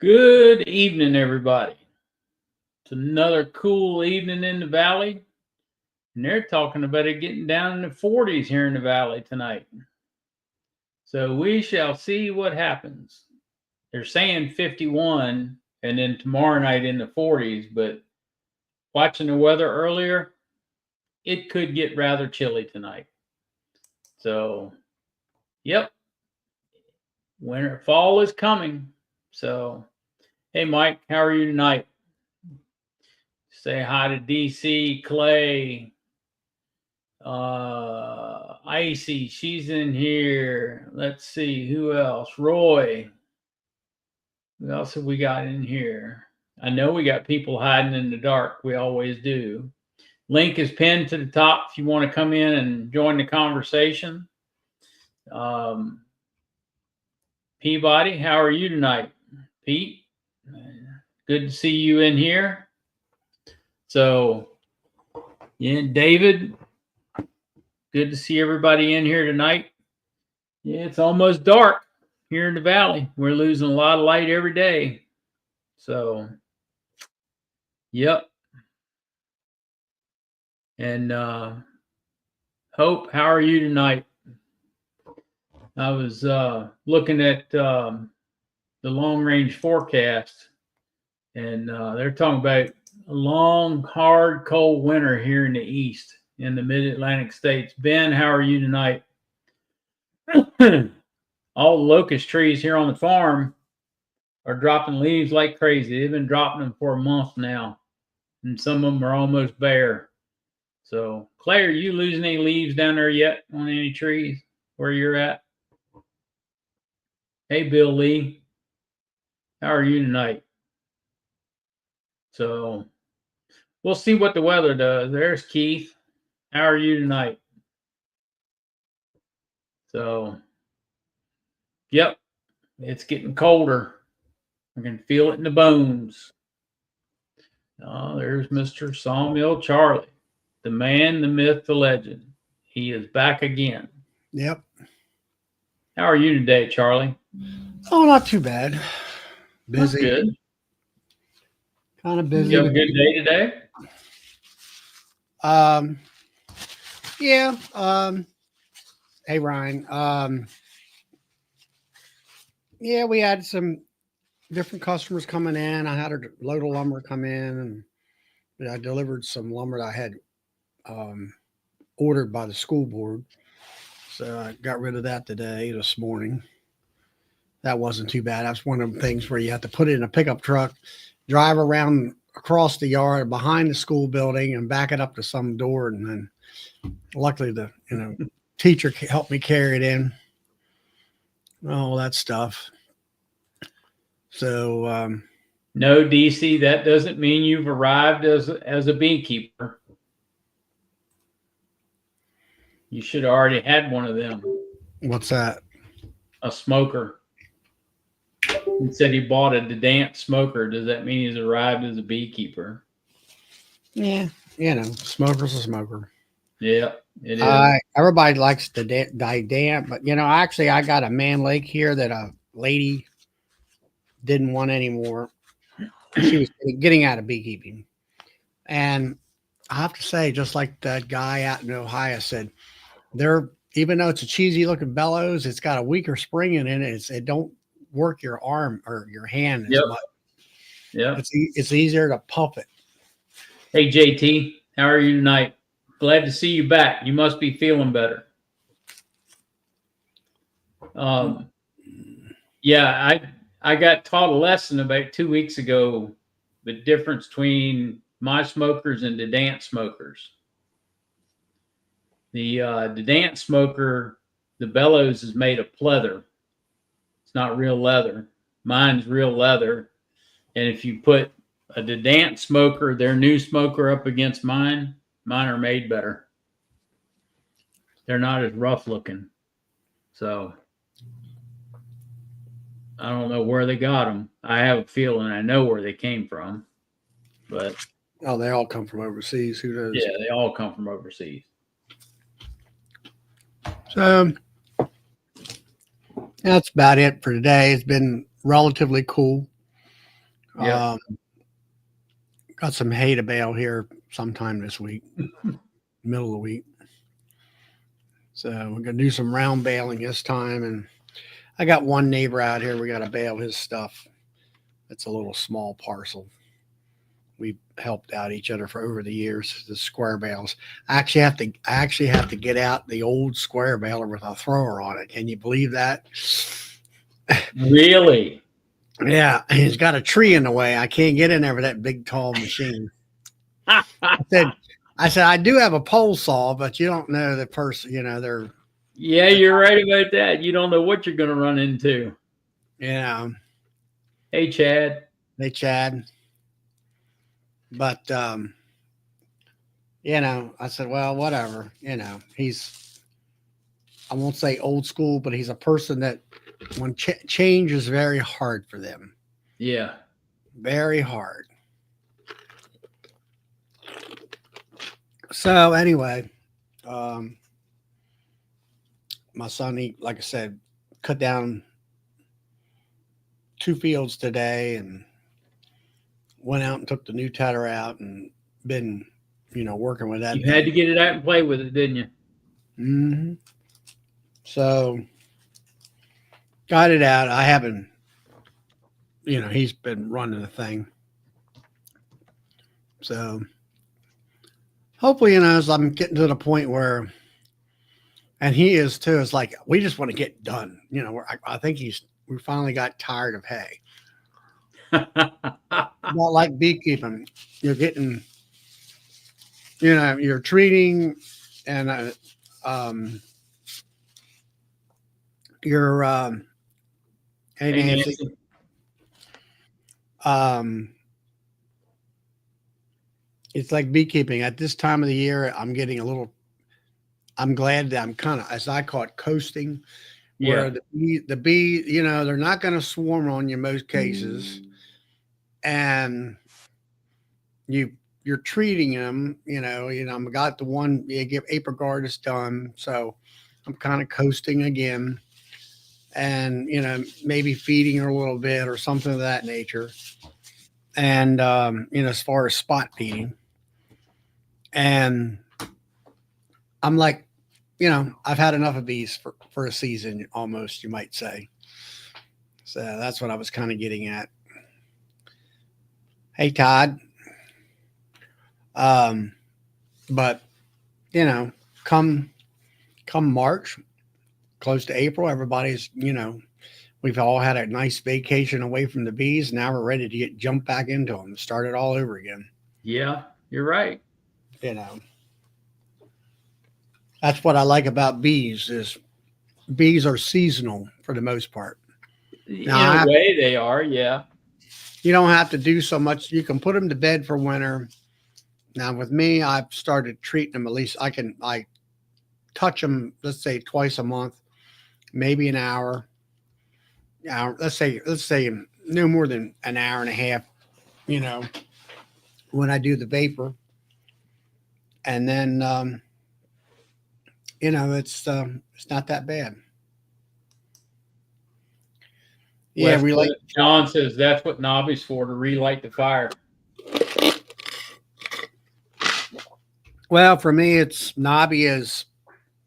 Good evening, everybody. It's another cool evening in the valley, and they're talking about it getting down in the 40s here in the valley tonight. So we shall see what happens. They're saying 51, and then tomorrow night in the 40s, but watching the weather earlier, it could get rather chilly tonight. So, yep, fall is coming. So, hey, Mike, how are you tonight? Say hi to DC, Clay, Icy, she's in here. Let's see who else. Roy. Who else have we got in here? I know we got people hiding in the dark. We always do. Link is pinned to the top if you want to come in and join the conversation. Peabody, how are you tonight? Pete, good to see you in here. So, yeah, David, good to see everybody in here tonight. Yeah, it's almost dark here in the valley. We're losing a lot of light every day. So, yep. And Hope, how are you tonight? I was looking at the long range forecast, and they're talking about a long, hard, cold winter here in the east in the mid-Atlantic states. Ben, how are you tonight? All the locust trees here on the farm are dropping leaves like crazy. They've been dropping them for a month now, and some of them are almost bare. So, Clay, are you losing any leaves down there yet on any trees where you're at? Hey, Bill Lee, how are you tonight? So, we'll see what the weather does. There's Keith. How are you tonight? So, yep, it's getting colder. I can feel it in the bones. Oh, there's Mr. Sawmill Charlie, the man, the myth, the legend. He is back again. Yep. How are you today, Charlie? Oh, not too bad. That's Busy. good. Kind of busy. You have a good day today? Yeah. Hey, Ryan. Yeah, we had some different customers coming in. I had a load of lumber come in, and I delivered some lumber that I had ordered by the school board. So I got rid of that this morning. That wasn't too bad. That's one of the things where you have to put it in a pickup truck, drive around across the yard behind the school building and back it up to some door. And then luckily the teacher helped me carry it in, all that stuff. So no, DC, that doesn't mean you've arrived as a beekeeper. You should have already had one of them. What's that? A smoker. He said he bought a Dedant smoker. Does that mean he's arrived as a beekeeper? Yeah, smoker's a smoker. Yeah, it is. Everybody likes the Dedant, but actually I got a man lake here that a lady didn't want anymore. She was getting out of beekeeping. And I have to say, just like that guy out in Ohio said, even though it's a cheesy looking bellows, it's got a weaker spring in it. It don't work your arm or your hand as much. Yeah. It's easier to pump it. Hey, JT, how are you tonight? Glad to see you back. You must be feeling better. Yeah, I got taught a lesson about 2 weeks ago, the difference between my smokers and Dedant smokers. The Dedant smoker, the bellows is made of pleather. It's not real leather. Mine's real leather. And if you put a Dedant smoker, their new smoker, up against mine are made better. They're not as rough looking. So I don't know where they got them. I have a feeling I know where they came from, but they all come from overseas. Who knows? Yeah, they all come from overseas. So that's about it for today. It's been relatively cool. Yeah. Got some hay to bale here sometime this week, middle of the week. So we're gonna do some round baling this time, and I got one neighbor out here. We got to bale his stuff. It's a little small parcel. We've helped out each other for over the years. The square bales. I actually have to get out the old square baler with a thrower on it. Can you believe that? Really? Yeah, he's got a tree in the way. I can't get in there with that big tall machine. I said, I do have a pole saw, but you don't know the person. They're Yeah, you're right about that. You don't know what you're going to run into. Hey, Chad. They Chad. But I said, well, whatever. He's I won't say old school, but he's a person that when change is very hard for them. Yeah. Very hard. So anyway, my son, he, like I said, cut down 2 fields today and went out and took the new tedder out and been, working with that. You had to get it out and play with it, didn't you? Mm-hmm. So got it out. I haven't, he's been running the thing. So hopefully, as I'm getting to the point where, and he is too, it's like, we just want to get done. I think we finally got tired of hay. Not like beekeeping. You're getting, you're treating and, you're, hey, Nancy. It's like beekeeping. At this time of the year, I'm glad that I'm kind of, as I call it, coasting. Where the bee, they're not going to swarm on you in most cases. And you're treating them, I've got the one, give apricot is done. So I'm kind of coasting again. And, maybe feeding her a little bit or something of that nature. And, as far as spot feeding. And I'm like, I've had enough of bees for a season, almost, you might say. So that's what I was kind of getting at. Hey, Todd. But, come March, close to April, everybody's, we've all had a nice vacation away from the bees. Now we're ready to jump back into them, start it all over again. Yeah, you're right. That's what I like about bees is bees are seasonal for the most part. Now, in a way they are, yeah. You don't have to do so much. You can put them to bed for winter. Now with me, I've started treating them. At least I touch them, let's say twice a month, maybe an hour. Let's say no more than an hour and a half, when I do the vapor. And then, it's not that bad. Yeah, John says that's what Nobby's for, to relight the fire. Well, for me, it's Nobby is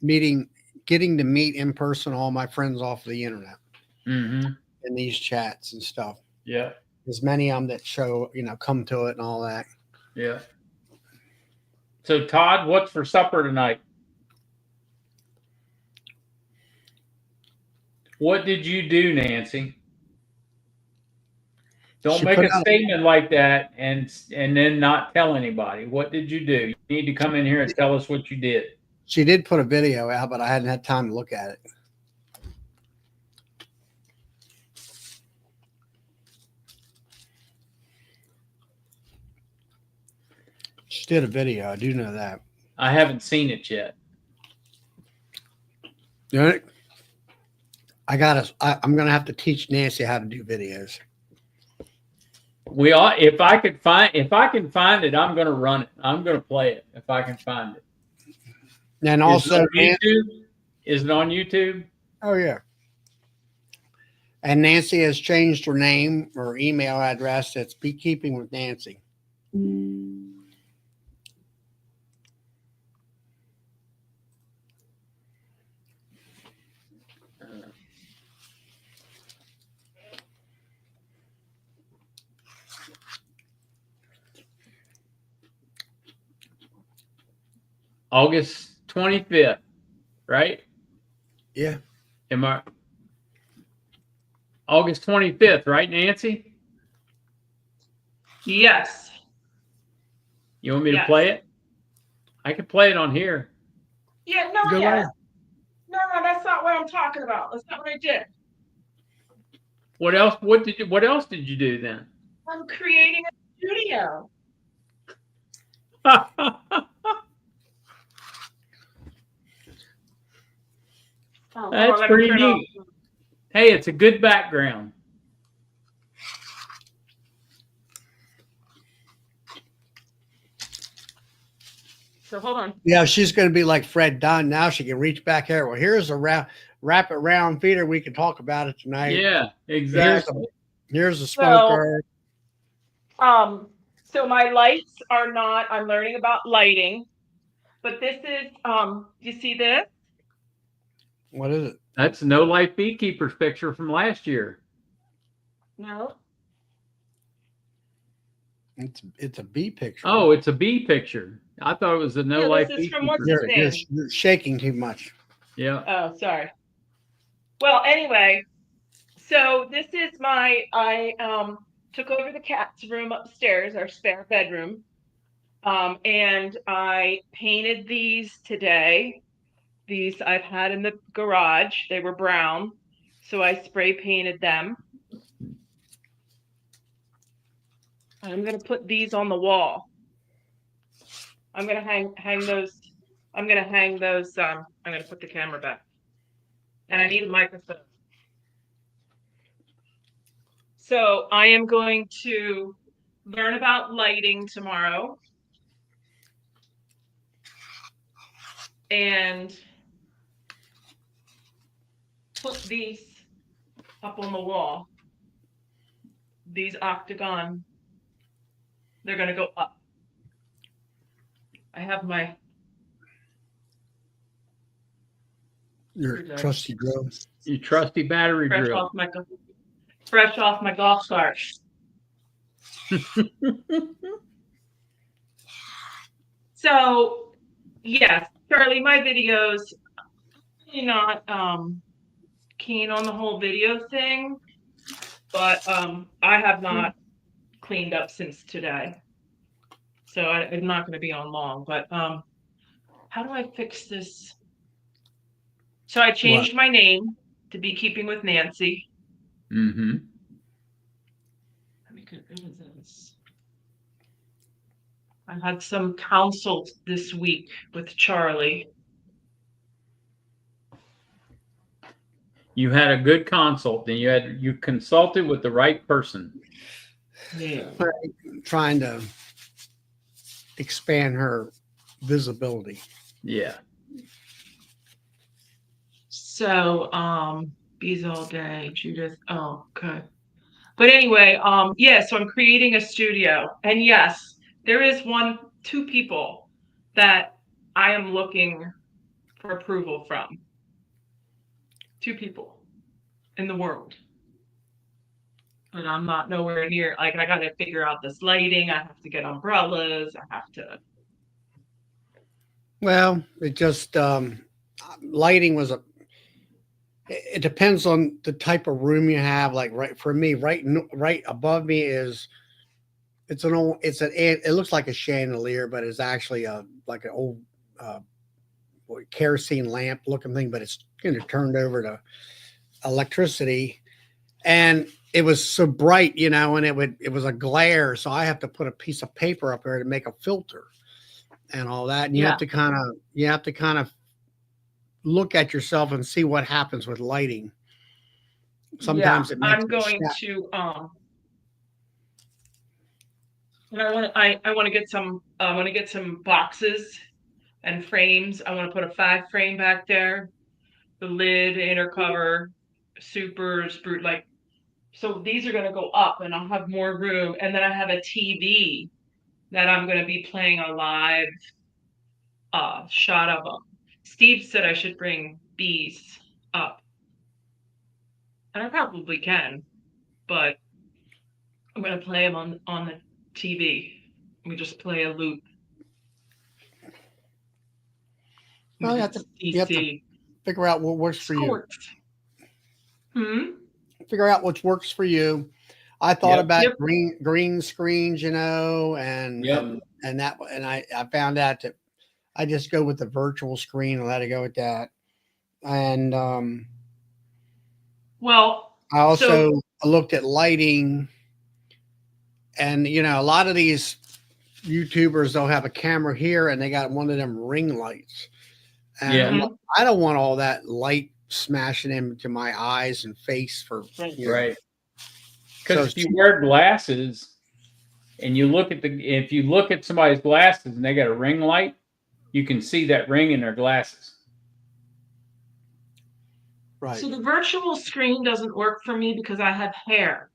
getting to meet in person all my friends off the internet. Mm-hmm. In these chats and stuff. Yeah. There's many of them that show, come to it and all that. Yeah. So, Todd, what's for supper tonight? What did you do, Nancy? Don't make a statement like that and then not tell anybody. What did you do? You need to come in here and tell us what you did. She did put a video out, but I hadn't had time to look at it. She did a video. I do know that. I haven't seen it yet. I'm gonna have to teach Nancy how to do videos. If I can find it, I'm gonna run it. I'm gonna play it if I can find it. And also, YouTube? Is it on YouTube? Oh yeah. And Nancy has changed her name or email address. It's Beekeeping with Nancy. August 25th, right? Yeah. Am I August 25th, right, Nancy? Yes. You want me to Yes. play it? I can play it on here. Yeah, no, Go yeah. ahead. No, that's not what I'm talking about. That's not what I did. What else? What else did you do then? I'm creating a studio. Oh, That's let me pretty turn neat. off. Hey, it's a good background. So hold on. Yeah, she's going to be like Fred Dunn. Now she can reach back here. Well, here's a rapid round feeder. We can talk about it tonight. Yeah, exactly. Here's the smoker. So my lights are not, I'm learning about lighting, but this is, you see this? What is it? That's No Life Beekeepers picture from last year. No. It's a bee picture. Oh, it's a bee picture. I thought it was a No Yeah, Life this is from Beekeepers what's his picture. name? You're shaking too much. Yeah. Oh, sorry. Well, anyway, so this is I took over the cat's room upstairs, our spare bedroom. And I painted these today. These I've had in the garage. They were brown, so I spray painted them. I'm going to put these on the wall. I'm going to hang those. I'm going to hang those. I'm going to put the camera back. And I need a microphone. So I am going to learn about lighting tomorrow. And put these up on the wall. These octagon, they're going to go up. I have my Your trusty drill. Your trusty battery drill. Fresh off my golf cart. So yes, Charlie, my videos, I'm not keen on the whole video thing, but I have not cleaned up since today. So I'm not going to be on long, but how do I fix this? So I changed my name to Beekeeping with Nancy. Mm-hmm. Let me get rid of this. I had some counsel this week with Charlie. You had a good consult, and you consulted with the right person. Yeah. Trying to expand her visibility. Yeah. So bees all day, Judith. Oh, good. But anyway, yeah, so I'm creating a studio. And yes, there is two people that I am looking for approval from. 2 people in the world. But I'm not nowhere near, like, I got to figure out this lighting. I have to get umbrellas. I have to. Well, it just, lighting was it depends on the type of room you have. Like for me, right above me is, it looks like a chandelier, but it's actually like an old kerosene lamp looking thing, but it's turned over to electricity. And it was so bright, and it was a glare. So I have to put a piece of paper up there to make a filter and all that. And you have to kind of look at yourself and see what happens with lighting. Sometimes it makes I'm going to and I want to get some boxes and frames. I want to put a 5 frame back there, the lid, inner cover, supers, like So these are going to go up and I'll have more room. And then I have a TV that I'm going to be playing a live shot of them. Steve said I should bring bees up. And I probably can, but I'm going to play them on the TV. We just play a loop. Well, you have to figure out what works for you. Figure out what works for you. I thought about green screens, you know, and I found out that I just go with the virtual screen and let it go with that. And well, I also looked at lighting, and you know, a lot of these YouTubers, they'll have a camera here and they got one of them ring lights. And I don't want all that light smashing into my eyes and face for right. Because if you wear glasses and you look at if you look at somebody's glasses and they got a ring light, you can see that ring in their glasses. Right. So the virtual screen doesn't work for me because I have hair.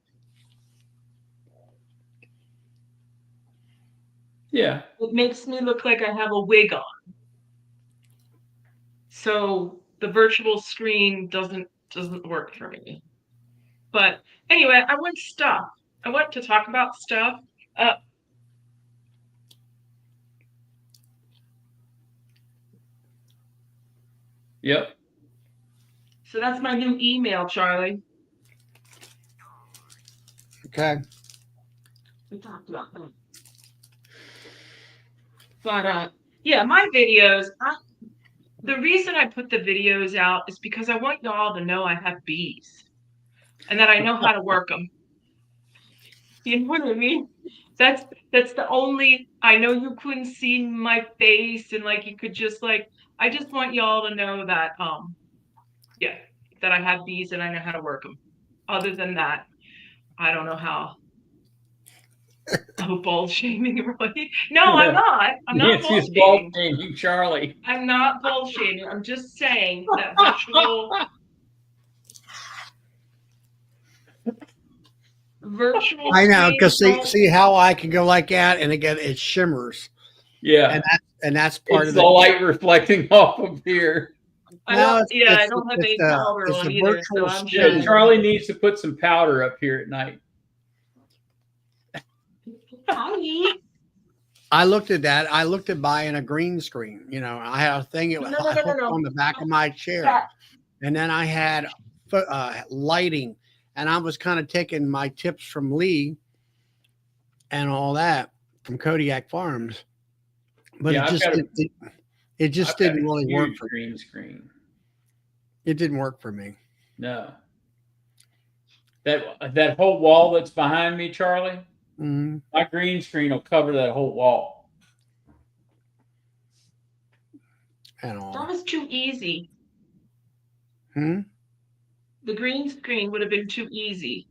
Yeah. It makes me look like I have a wig on. So the virtual screen doesn't work for me. But anyway, I want to talk about stuff. Yep. So that's my new email, Charlie. Okay. We talked about that. But yeah, my videos, the reason I put the videos out is because I want y'all to know I have bees and that I know how to work them. You know what I mean? That's the only, I know you couldn't see my face and like you could just like, I just want y'all to know that yeah, that I have bees and I know how to work them. Other than that, I don't know how. Oh, bull shaming, really? No, I'm not. I'm not bull shaming, Charlie. I'm not bull shaming. I'm just saying that virtual I know, because see how I can go like that, and again it shimmers. Yeah, and that's part of the light reflecting off of here. I don't have any powder on either. So I'm sure. Charlie needs to put some powder up here at night. I looked at that. I looked at buying a green screen. You know, I had a thing on the back of my chair, and then I had lighting, and I was kind of taking my tips from Lee and all that from Kodiak Farms, but it just didn't really work for green screen. It didn't work for me. No. That whole wall that's behind me, Charlie. Mm-hmm. My green screen will cover that whole wall. And all. That was too easy. Hmm? The green screen would have been too easy.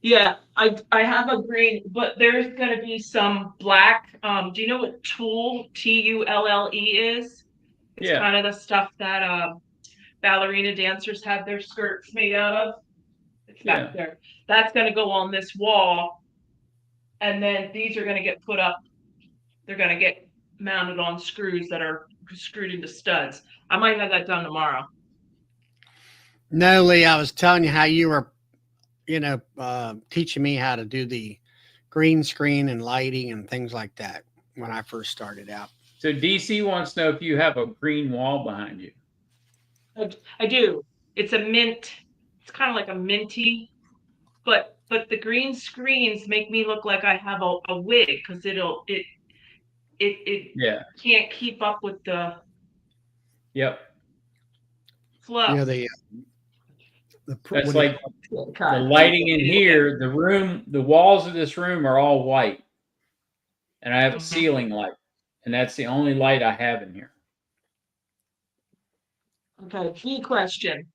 Yeah, I have a green, but there's going to be some black. Do you know what tulle, Tulle is? It's kind of the stuff that ballerina dancers have their skirts made out of. It's back there. That's going to go on this wall. And then these are going to get put up. They're going to get mounted on screws that are screwed into studs. I might have that done tomorrow. No, Lee, I was telling you how you were, teaching me how to do the green screen and lighting and things like that when I first started out. So DC wants to know if you have a green wall behind you. I do. It's a mint. It's kind of like a minty, but the green screens make me look like I have a wig because it can't keep up with the fluff. Yeah, that's like the lighting in here. The walls of this room are all white, and I have a ceiling light, and that's the only light I have in here. Okay, bee question.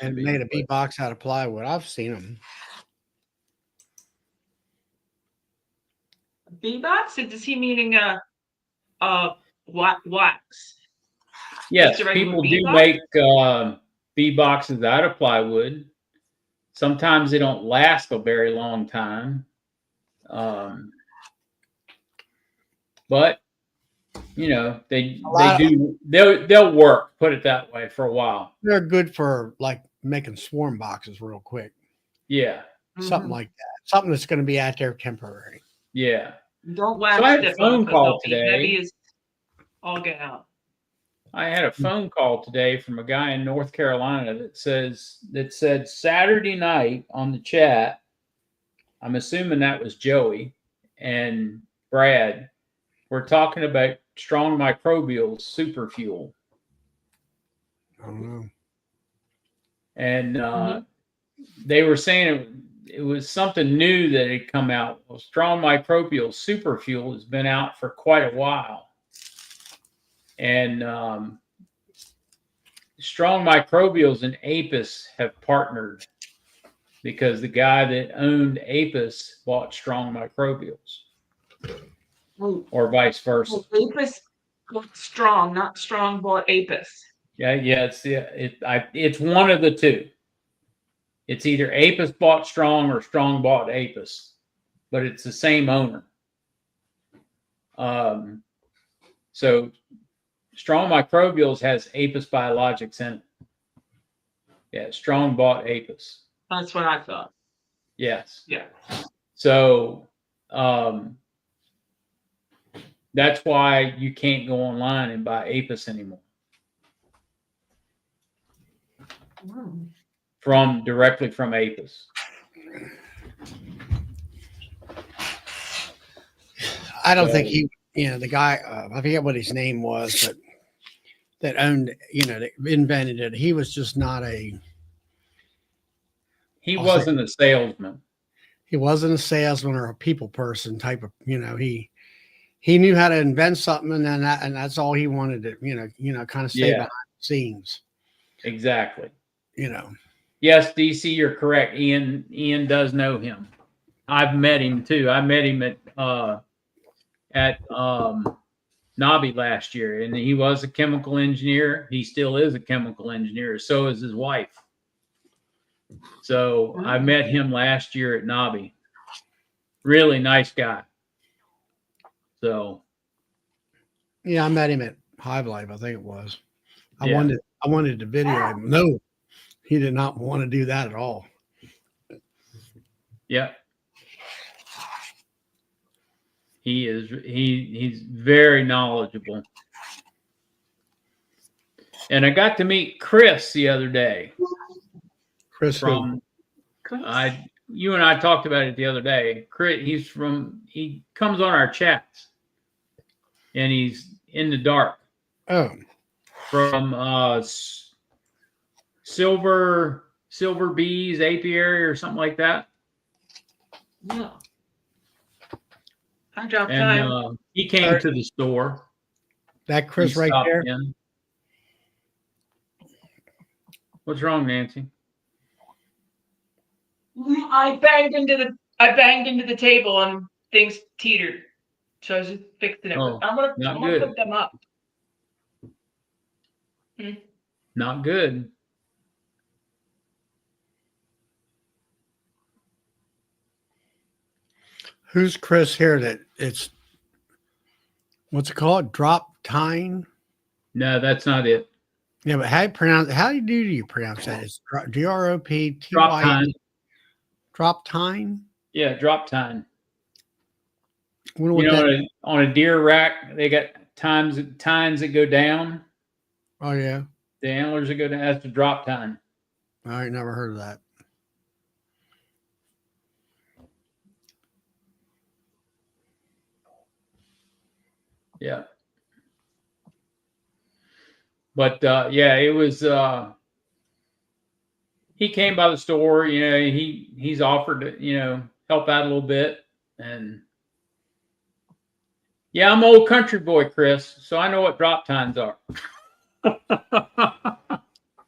And made a bee box out of plywood. I've seen them. Bee box? Is he meaning wax? Yes, Just a regular people bee do box? make bee boxes out of plywood. Sometimes they don't last a very long time. But they'll work, put it that way, for a while. They're good for like making swarm boxes real quick. Yeah. Something like that. Something that's going to be out there temporary. Yeah. Don't So I wax had a dip them phone because call they'll be heavy today. as all get out. I had a phone call today from a guy in North Carolina that said Saturday night on the chat. I'm assuming that was Joey and Brad. We're talking about strong microbials super fuel. I don't know. And they were saying it was something new that had come out. Well, strong microbial super fuel has been out for quite a while. And strong microbials and Apis have partnered because the guy that owned Apis bought strong microbials, or vice versa. Well, Apis bought strong, not strong bought Apis. Yeah, it's one of the two. It's either Apis bought strong or strong bought Apis, but it's the same owner. So strong microbials has Apis biologics in it. Yeah, strong bought Apis. That's what I thought. Yes. Yeah. So that's why you can't go online and buy Apis anymore. Directly from Apis. I don't think the guy, I forget what his name was, but that owned, that invented it. He was just not he wasn't a salesman. He wasn't a salesman or a people person type of, he knew how to invent something, and that's all he wanted to, kind of stay behind the scenes. Exactly. Yes, DC, you're correct. Ian does know him. I've met him too. I met him at Nobby last year, and he was a chemical engineer. He still is a chemical engineer. So is his wife. So I met him last year at Nobby. Really nice guy. So. Yeah, I met him at Hive Life, I think it was. I wanted to video him. No, he did not want to do that at all. Yeah. He's very knowledgeable. And I got to meet Chris the other day. Chris you and I talked about it the other day. Chris, he comes on our chats. And he's in the dark. Oh. From Silver Bees Apiary or something like that. Yeah. I dropped time. He came to the store. That Chris right there. In. What's wrong, Nancy? I banged into the table and things teetered. So I was just fixing it. Oh, I'm gonna put them up. Not good. Who's Chris here? That it's what's it called? Drop tine? No, that's not it. Yeah, but how do you pronounce that? It's DROPTY. Drop tine. Drop tine? Yeah, drop tine. On a deer rack, they got tines that go down. Oh yeah. The antlers that go down. That's the drop tine. I ain't never heard of that. Yeah. But it was. He came by the store. He's offered to help out a little bit, and yeah, I'm an old country boy, Chris, so I know what drop tines are.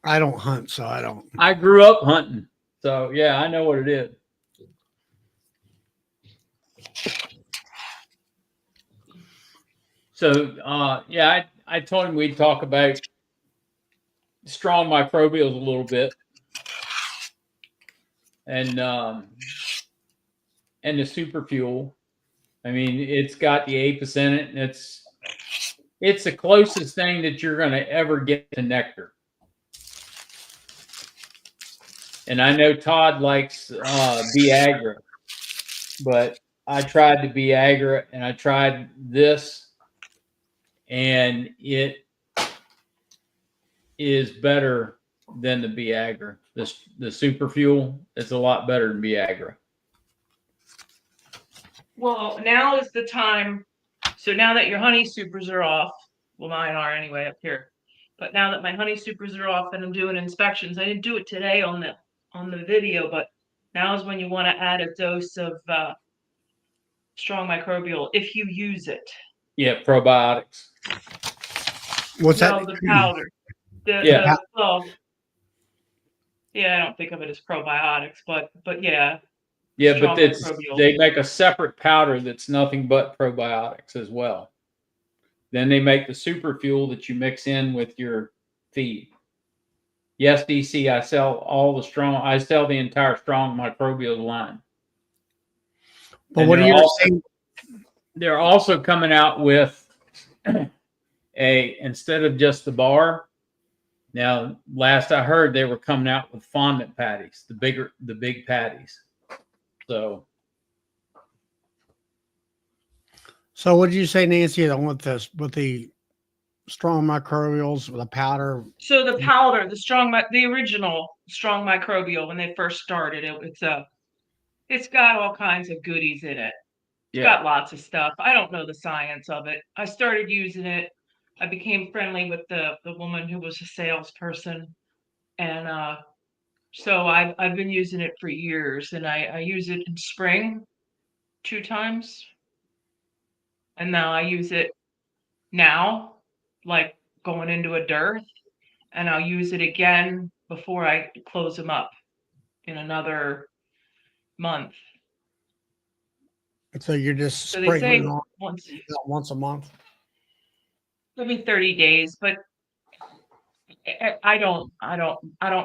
I don't hunt, so I don't. I grew up hunting, so yeah, I know what it is. So, yeah, I told him we'd talk about strong microbials a little bit, and the super fuel. I mean, it's got the apis in it, and it's the closest thing that you're going to ever get to nectar. And I know Todd likes Viagra, but I tried the Viagra and I tried this, and it is better than the Viagra. The super fuel is a lot better than Viagra. Well, now is the time. So now that your honey supers are off, well, mine are anyway up here. But now that my honey supers are off and I'm doing inspections, I didn't do it today on the video, but now is when you want to add a dose of strong microbial if you use it. Yeah, probiotics. What's No, that? the powder. Yeah. Well, yeah, I don't think of it as probiotics, but yeah. Yeah, but Strong microbial. they make a separate powder that's nothing but probiotics as well. Then they make the super fuel that you mix in with your feed. Yes, DC, I sell the entire strong microbial line. But And what are you saying? They're also coming out with instead of just the bar. Now, last I heard, they were coming out with fondant patties, the big patties. So what did you say, Nancy? I want this with the strong microbials with a powder. So the powder, the original strong microbial when they first started, it's got all kinds of goodies in it. It's got lots of stuff. I don't know the science of it. I started using it. I became friendly with the woman who was a salesperson, and so I've been using it for years, and I use it in spring 2 times, and now I use it now, like going into a dearth, and I'll use it again before I close them up in another month. So you're just So they say sprinkling once a month. Maybe 30 days, but I don't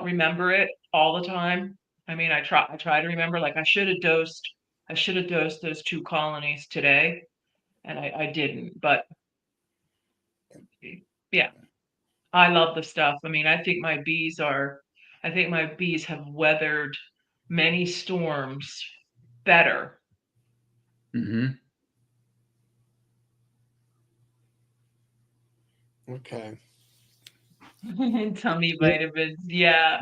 remember it all the time. I mean, I try to remember. Like I should have dosed those 2 colonies today, and I didn't. But yeah, I love the stuff. I mean, I think my bees have weathered many storms better. Okay. Tummy vitamins, yeah.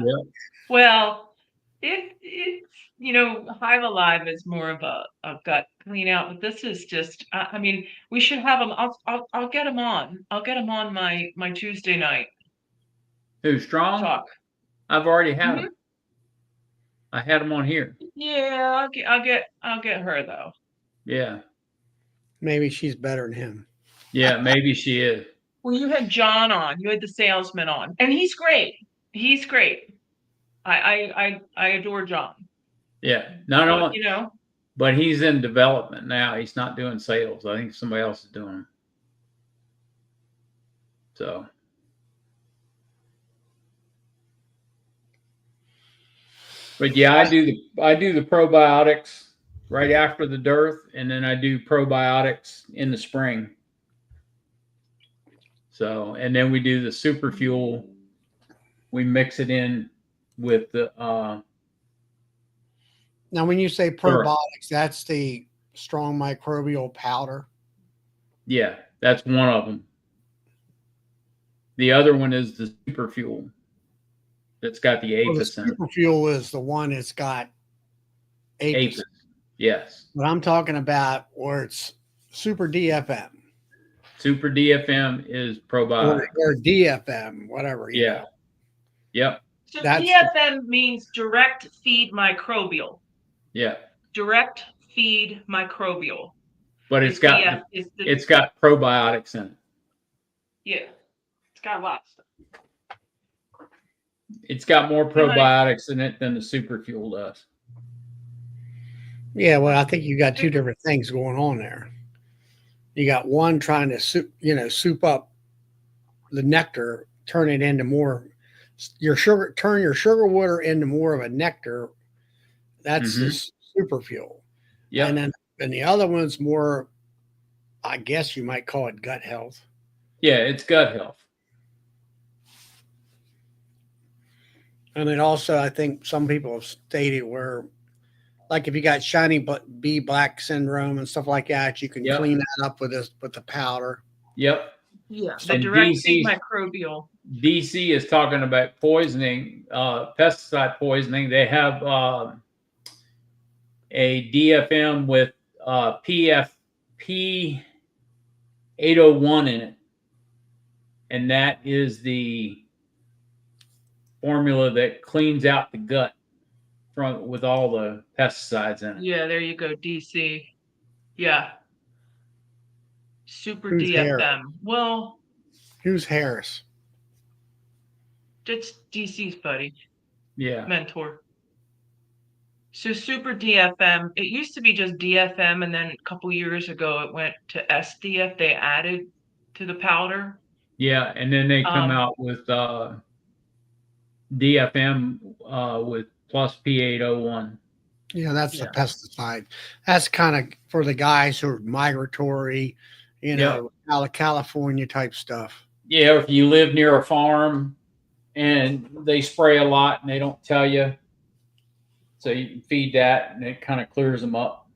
Well, it's Hive Alive is more of a gut clean out, but this is just I mean, we should have them. I'll get them on. I'll get them on my Tuesday night Who's strong? talk. I've already had them. I had them on here. Yeah, I'll get her though. Yeah. Maybe she's better than him. Yeah, maybe she is. Well, you had John on. You had the salesman on, and he's great. He's great. I adore John. Yeah, not only But, but he's in development now. He's not doing sales. I think somebody else is doing them. So, but yeah, I do the probiotics right after the dearth, and then I do probiotics in the spring. So, and then we do the super fuel. We mix it in with the Now, when you say probiotics, that's the strong microbial powder. Yeah, that's one of them. The other one is the super fuel. That's got the apis in it. Super fuel is the one that's got apis. Yes. But I'm talking about where it's super DFM. Super DFM is probiotic. Or DFM, whatever. Yeah. Yep. So DFM means direct feed microbial. Yeah. Direct feed microbial. But it's got probiotics in it. Yeah. It's got lots of stuff. It's got more probiotics in it than the super fuel does. Yeah, well, I think you got 2 different things going on there. You got one trying to soup up the nectar, turn it into more turn your sugar water into more of a nectar. That's the Mm-hmm. super fuel. And Yep. then the other one's more, I guess you might call it gut health. Yeah, it's gut health. And it also, I think some people have stated where, like if you got shiny bee black syndrome and stuff like that, you can Yep. clean that up with the powder. Yep. Yeah, the And direct feed microbial. DC is talking about poisoning, pesticide poisoning. They have a DFM with PFP 801 in it, and that is the formula that cleans out the gut from with all the pesticides in it. Yeah, there you go, DC. Yeah. Super Who's Harris? DFM. Well, Who's Harris? it's DC's buddy, Yeah. mentor. So Super DFM, it used to be just DFM, and then a couple years ago it went to SDF. They added to the powder. Yeah, and then they come out with DFM with plus P801. Yeah, that's the pesticide. That's kind of for the guys who are migratory, Yep. out of California type stuff. Yeah, if you live near a farm and they spray a lot and they don't tell you, so you can feed that and it kind of clears them up.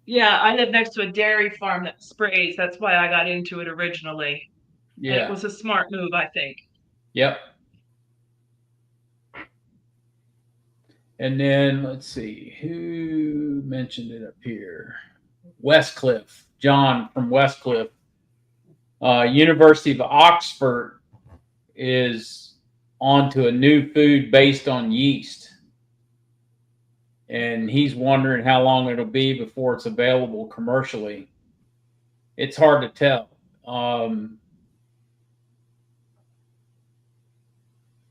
Yeah, I live next to a dairy farm that sprays. That's why I got into it originally. Yeah. And it was a smart move, I think. Yep. And then let's see, who mentioned it up here? Westcliff, John from Westcliff. University of Oxford is onto a new food based on yeast. And he's wondering how long it'll be before it's available commercially. It's hard to tell.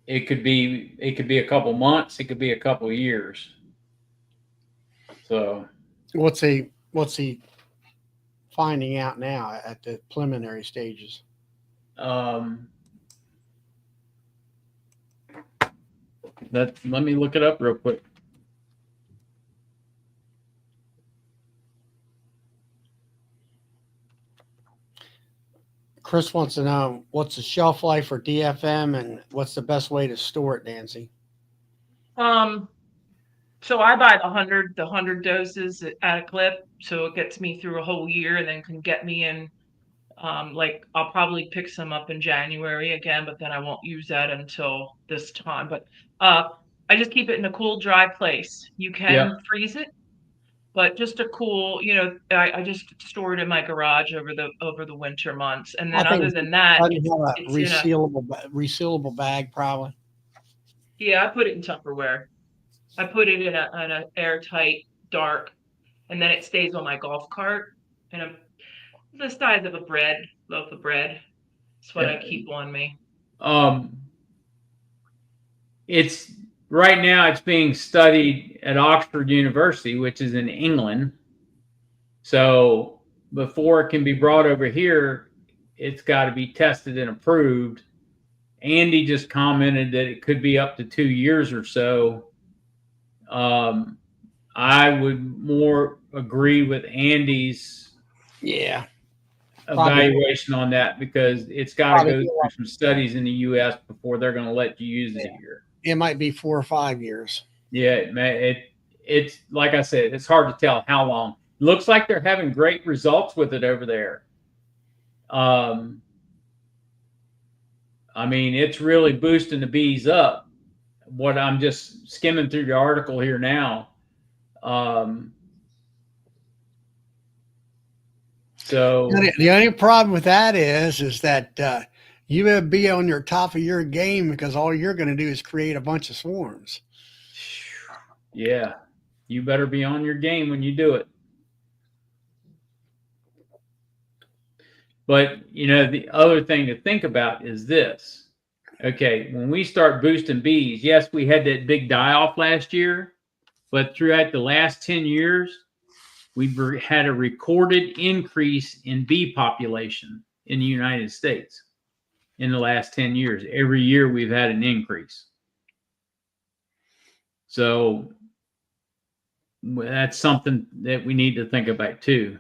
It could be a couple months. It could be a couple years. So what's he finding out now at the preliminary stages? Let me look it up real quick. Chris wants to know what's the shelf life for DFM and what's the best way to store it, Nancy? So I buy the 100 doses at a clip, so it gets me through a whole year, and then can get me in. Like I'll probably pick some up in January again, but then I won't use that until this time. But I just keep it in a cool, dry place. You can freeze it, but just a cool, I just store it in my garage over the winter months. And then other than that, it's resealable bag probably. Yeah, I put it in Tupperware. I put it in an airtight, dark, and then it stays on my golf cart. And the size of a loaf of bread. That's what I keep on me. It's right now it's being studied at Oxford University, which is in England. So before it can be brought over here, it's got to be tested and approved. Andy just commented that it could be up to 2 years or so. I would more agree with Andy's evaluation on that, because it's got to go through some studies in the U.S. before they're going to let you use it here. It might be 4 or 5 years. Yeah, it's like I said, it's hard to tell how long. Looks like they're having great results with it over there. I mean, it's really boosting the bees up. What I'm just skimming through the article here now. So the only problem with that is that you better be on your top of your game, because all you're going to do is create a bunch of swarms. Yeah, you better be on your game when you do it. But, the other thing to think about is this. Okay, when we start boosting bees, yes, we had that big die-off last year, but throughout the last 10 years, we've had a recorded increase in bee population in the United States in the last 10 years. Every year we've had an increase. So that's something that we need to think about too.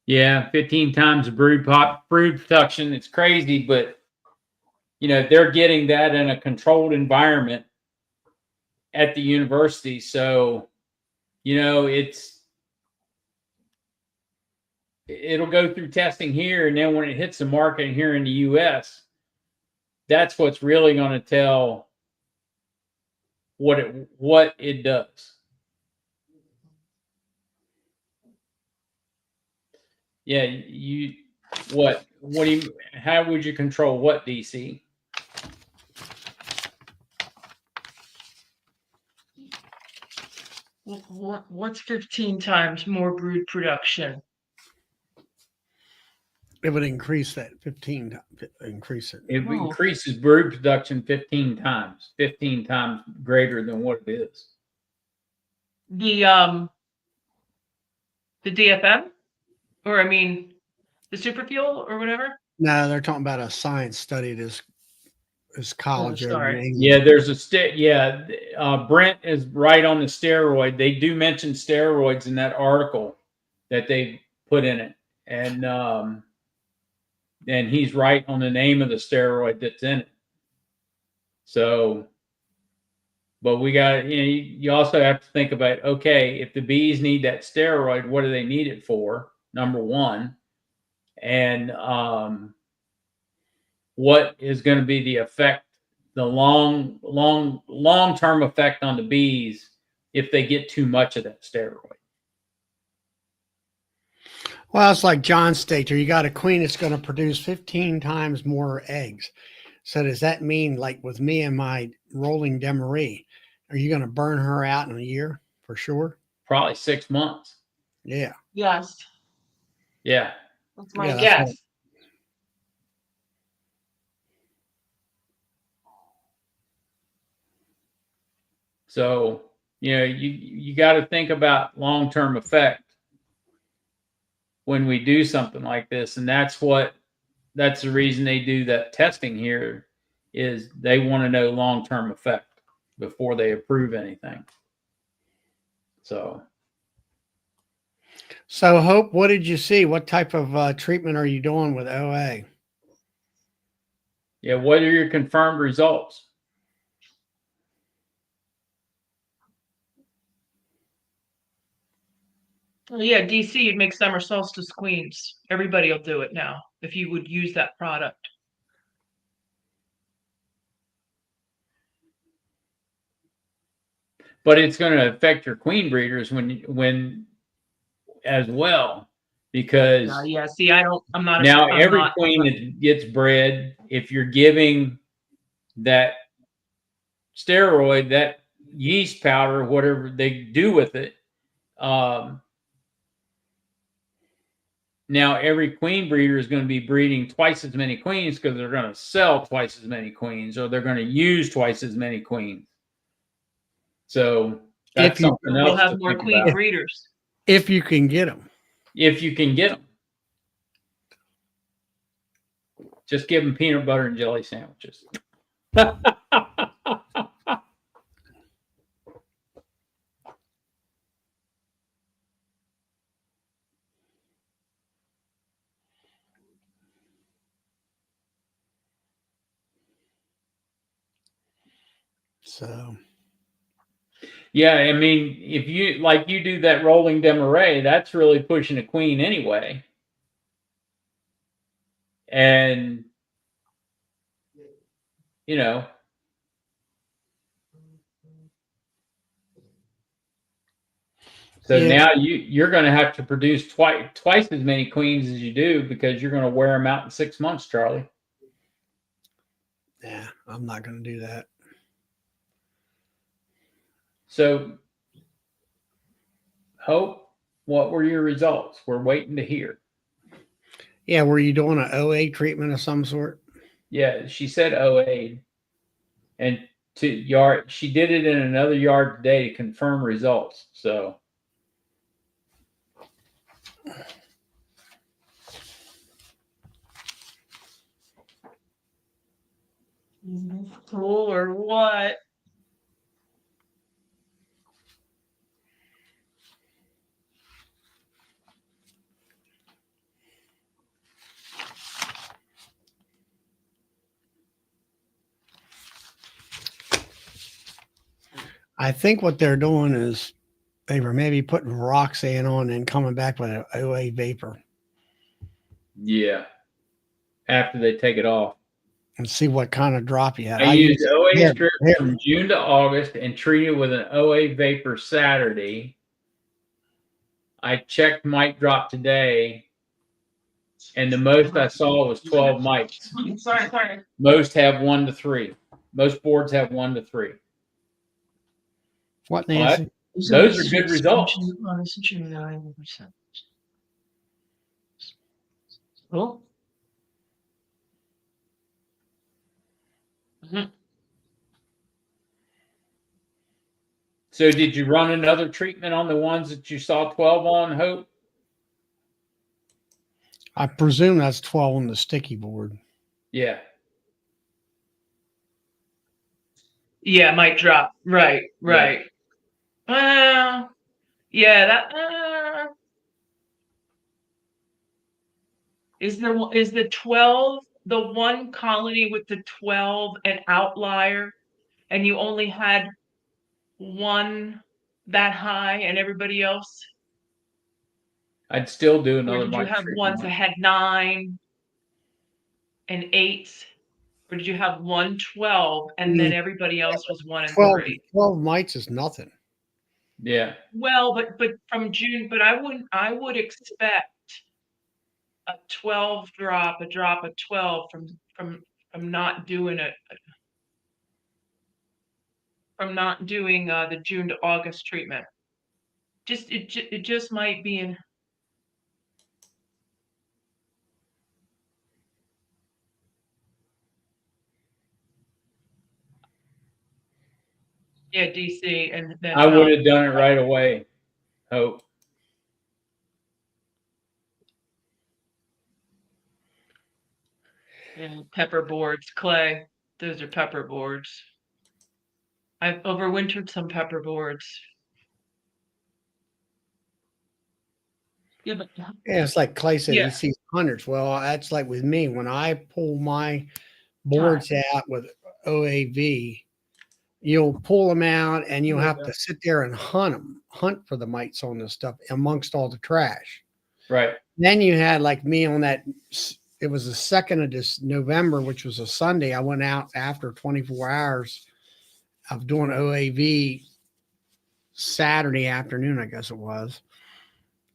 Yeah, 15 times brood production. It's crazy, but you know, they're getting that in a controlled environment at the university. So, you know, it'll go through testing here, and then when it hits the market here in the US, that's what's really going to tell what it does. Yeah, how would you control what, DC? What's 15 times more brood production? It would increase that 15, increase it. It increases brood production 15 times greater than what it is. The DFM, or I mean, the super fuel or whatever. No, they're talking about a science study this college over in England. Yeah, there's Brent is right on the steroid. They do mention steroids in that article that they put in it, and he's right on the name of the steroid that's in it. So, but we got, you also have to think about, okay, if the bees need that steroid, what do they need it for? Number one, and what is going to be the effect, the long-term effect on the bees if they get too much of that steroid. Well, it's like John stated, you got a queen that's going to produce 15 times more eggs. So does that mean, like with me and my rolling demaree, are you going to burn her out in a year for sure? Probably 6 months. Yeah. Yes. Yeah. That's my guess. So, you know, you got to think about long-term effect when we do something like this. And that's the reason they do that testing here, is they want to know long-term effect before they approve anything. So Hope, what did you see? What type of treatment are you doing with OA? Yeah, what are your confirmed results? Well, yeah, DC, you'd make summer solstice queens. Everybody will do it now if you would use that product. But it's going to affect your queen breeders when as well, because see, I'm not now every queen that gets bred, if you're giving that steroid, that yeast powder, whatever they do with it, now every queen breeder is going to be breeding twice as many queens, because they're going to sell twice as many queens, or they're going to use twice as many queens. So that's something else. We'll have more queen breeders. If you can get them. If you can get them. Just give them peanut butter and jelly sandwiches. So, yeah, I mean, if you do that rolling demaree, that's really pushing a queen anyway. And, you know, so now you're going to have to produce twice as many queens as you do, because you're going to wear them out in 6 months, Charlie. Yeah, I'm not going to do that. So, Hope, what were your results? We're waiting to hear. Yeah, were you doing an OA treatment of some sort? Yeah, she said OA, and she did it in another yard today to confirm results. So, Cool or what? I think what they're doing is they were maybe putting Roxanne on and coming back with an OA vapor Yeah. After they take it off. and see what kind of drop you had. I used OA here, strips here. from June to August and treated with an OA vapor Saturday. I checked mite drop today, and the most I saw was 12 mites. Sorry. Most have 1 to 3. Most boards have 1 to 3. What, Well, Nancy? those are good results. Cool. Mhm. So did you run another treatment on the ones that you saw 12 on, Hope? I presume that's 12 on the sticky board. Yeah. Yeah, might drop. Right. Well, yeah, that is the 12 the one colony with the 12 an outlier, and you only had one that high and everybody else? I'd still do Or another did you mite have treatment. ones that had 9 and 8? Or did you have 1 12 and then everybody else was 1 and 3? 12 mites is nothing. Yeah. Well, but from June, but I would expect a 12 drop, a drop of 12 from not doing it, from not doing the June to August treatment. It just might be in. Yeah, DC, and then I would have done it right away, Hope. and pepper boards, Clay. Those are pepper boards. I've overwintered some pepper boards. Yeah, but Yeah, it's like Clay said, Yeah. he sees hundreds. Well, that's like with me. When I pull my boards out with OAV, you'll pull them out and you'll have to sit there and hunt for the mites on this stuff amongst all the trash. Right. Then you had like me on that. It was the 2nd of this November, which was a Sunday. I went out after 24 hours of doing OAV Saturday afternoon, I guess it was.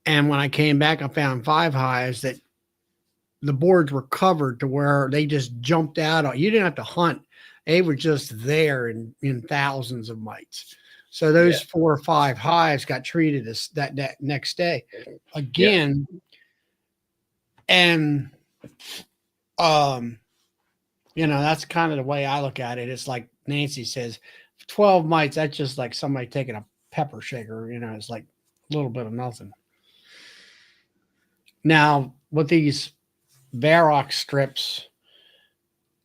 And when I came back, I found 5 hives that the boards were covered to where they just jumped out. You didn't have to hunt. They were just there in thousands of mites. So those 4 or 5 hives got treated as that next day again. Yeah. And, that's kind of the way I look at it. It's like Nancy says, 12 mites, that's just like somebody taking a pepper shaker, it's like a little bit of nothing. Now, with these Varrock strips,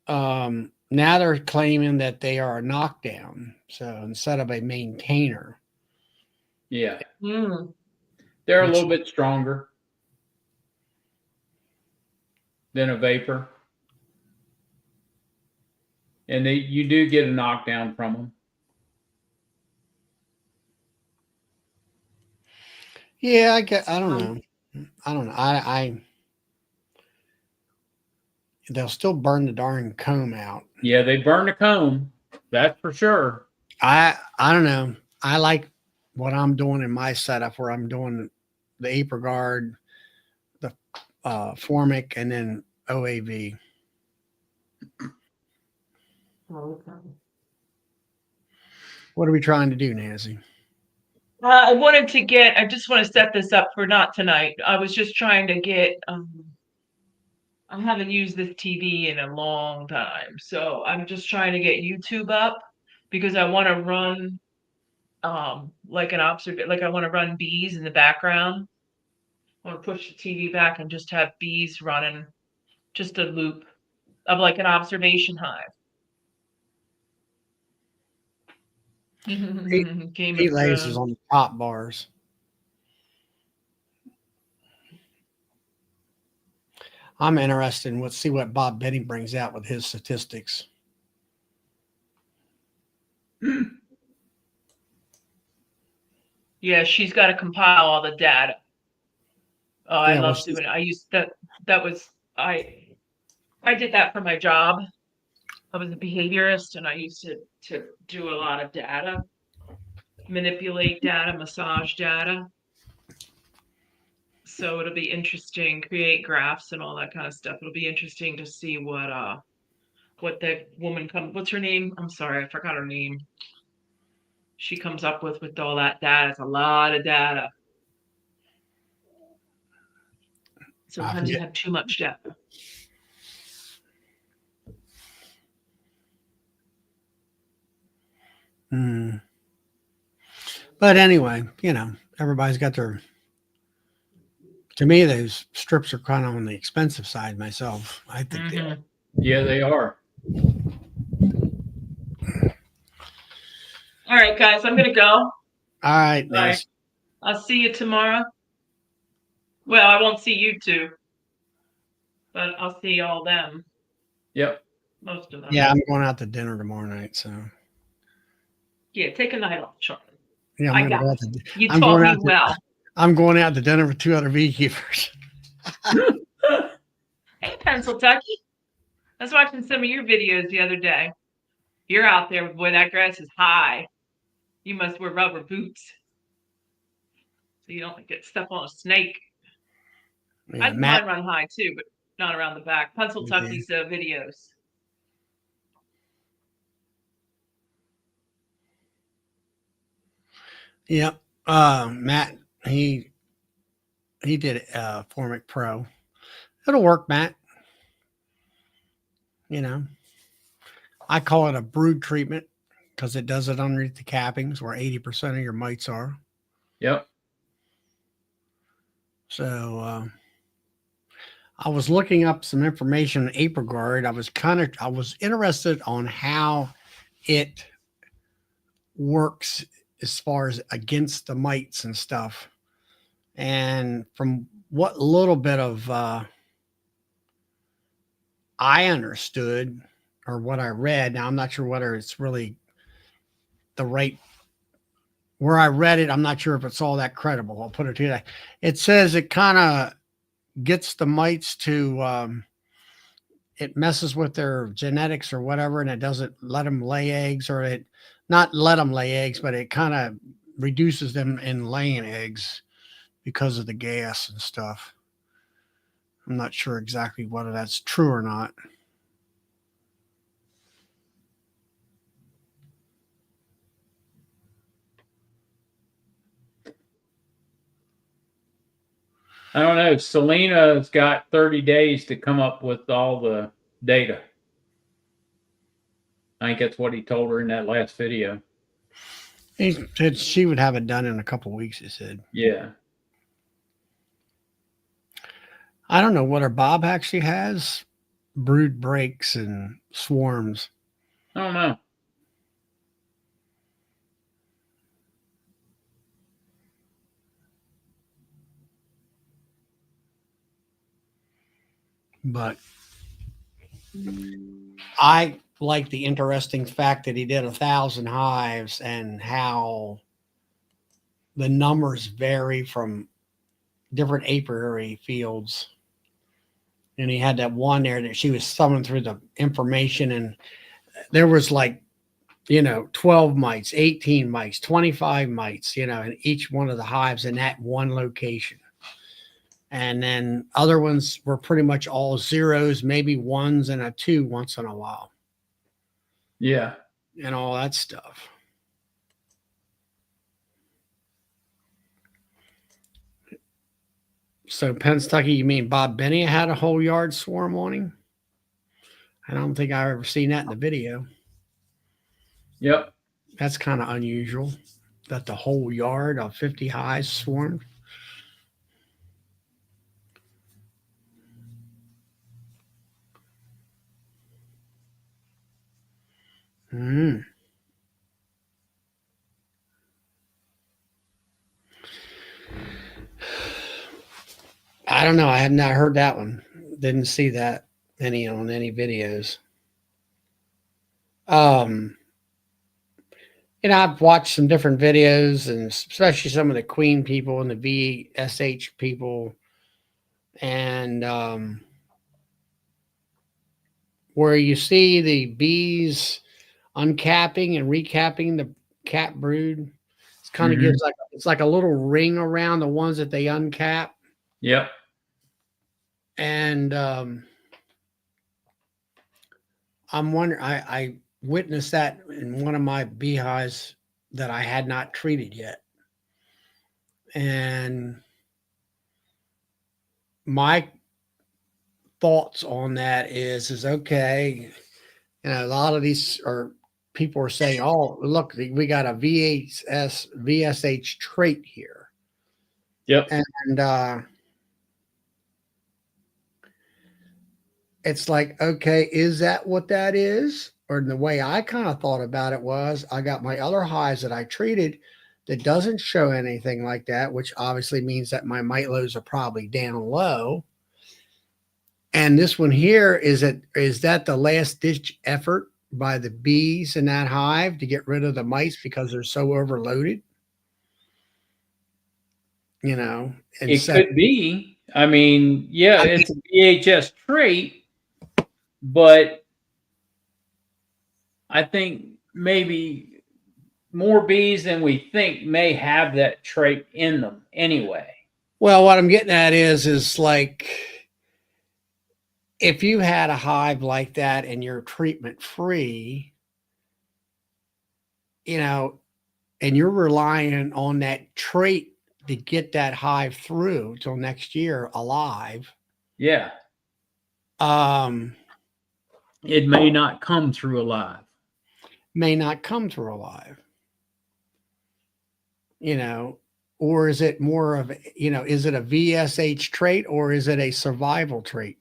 now they're claiming that they are a knockdown. So instead of a maintainer. Yeah. Mm. They're a little bit stronger than a vapor. And you do get a knockdown from them. Yeah, I don't know. I don't know. They'll still burn the darn comb out. Yeah, they burn the comb. That's for sure. I don't know. I like what I'm doing in my setup where I'm doing the AprilGuard, the Formic, and then OAV. Okay. What are we trying to do, Nancy? I just want to set this up for not tonight. I was just trying to get, I haven't used this TV in a long time. So I'm just trying to get YouTube up because I want to run, like I want to run bees in the background Or push the TV back and just have bees running, just a loop of like an observation hive. Game He of lays Thrones. on the top bars. I'm interested in see what Bob Benny brings out with his statistics. Yeah, she's got to compile all the data. Oh, I Yeah, well, love doing it. I used that. That was I did that for my job. I was a behaviorist, and I used to do a lot of data, manipulate data, massage data. So it'll be interesting, create graphs and all that kind of stuff. It'll be interesting to see what the woman what's her name? I'm sorry, I forgot her name. She comes up with all that data. It's a lot of data. Sometimes you have too much data. But anyway, everybody's got their. To me, those strips are kind of on the expensive side. Myself, I think they are. Yeah, they are. All right, guys, I'm gonna go. All right, All right. I'll see you tomorrow. Well, I won't see you two, but I'll see all them. Yep. Most of them. Yeah, I'm going out to dinner tomorrow night, so. Yeah, take a night off, Charlie. Yeah, I got it. You taught me well. I'm going out to dinner with 2 other beekeepers. Hey, Pennsylvania. I was watching some of your videos the other day. You're out there, boy, that grass is high. You must wear rubber boots so you don't get stuck on a snake. Yeah, Mine run high too, but not around the back. Pennsylvania's videos. Yep. Matt, he did Formic Pro. It'll work, Matt. I call it a brood treatment because it does it underneath the cappings where 80% of your mites are. Yep. So I was looking up some information on AprilGuard. I was interested on how it works as far as against the mites and stuff. And from what little bit of I understood or what I read, now I'm not sure whether it's really the right where I read it. I'm not sure if it's all that credible. I'll put it to you. It says it kind of gets the mites to it messes with their genetics or whatever, and it doesn't let them lay eggs, or it not let them lay eggs, but it kind of reduces them in laying eggs because of the gas and stuff. I'm not sure exactly whether that's true or not. I don't know. Selena's got 30 days to come up with all the data. I think that's what he told her in that last video. He said she would have it done in a couple of weeks, he said. Yeah. I don't know whether Bob actually has brood breaks and swarms. I don't know. But I like the interesting fact that he did 1,000 hives and how the numbers vary from different apiary fields. And he had that one there that she was thumbing through the information, and there was 12 mites, 18 mites, 25 mites, in each one of the hives in that one location. And then other ones were pretty much all zeros, maybe ones and a 2 once in a while. Yeah. And all that stuff. So Pennsylvania, you mean Bob Benny had a whole yard swarm on him? I don't think I've ever seen that in the video. Yep. That's kind of unusual that the whole yard of 50 hives swarmed. Mm. I don't know. I have not heard that one. Didn't see that any on any videos. Um, I've watched some different videos, and especially some of the queen people and the VSH people, and where you see the bees uncapping and recapping the cap brood. It kind of gives it's like a little ring around the ones that they uncap. Yep. And I'm wondering, I witnessed that in one of my beehives that I had not treated yet. And my thoughts on that is okay. A lot of these are people are saying, oh, look, we got a VSH trait here. Yep. And it's like, okay, is that what that is? Or the way I kind of thought about it was I got my other hives that I treated that doesn't show anything like that, which obviously means that my mite loads are probably down low. And this one here, is that the last ditch effort by the bees in that hive to get rid of the mice because they're so overloaded? And It so could be. I mean, yeah, it's a VHS trait, but I think maybe more bees than we think may have that trait in them anyway. well, what I'm getting at is like if you had a hive like that and you're treatment free, and you're relying on that trait to get that hive through till next year alive, Yeah. um, It may not come through alive. may not come through alive. Or is it more of, is it a VSH trait or is it a survival trait?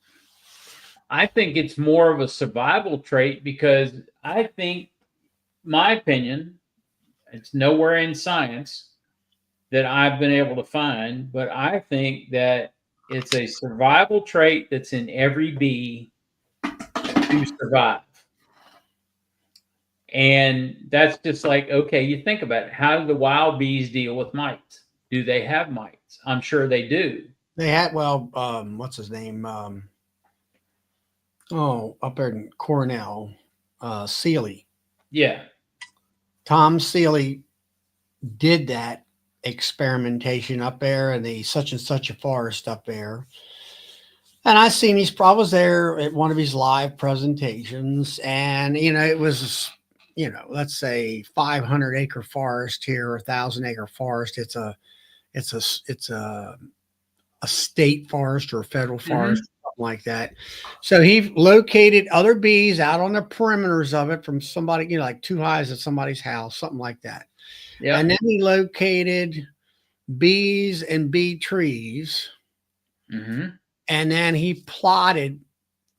I think it's more of a survival trait because I think, my opinion, it's nowhere in science that I've been able to find, but I think that it's a survival trait that's in every bee to survive. And that's just like, okay, you think about it. How do the wild bees deal with mites? Do they have mites? I'm sure they do. They had, well, what's his name? Up there in Cornell, Seeley. Yeah. Tom Seeley did that experimentation up there in the such and such a forest up there. And I seen I was there at one of his live presentations, and it was, let's say 500-acre forest here, or 1,000-acre forest. It's a state forest or a federal forest, something like that. So he located other bees out on the perimeters of it from somebody, like 2 hives at somebody's house, something like that. Yeah. And then he located bees and bee trees. And then he plotted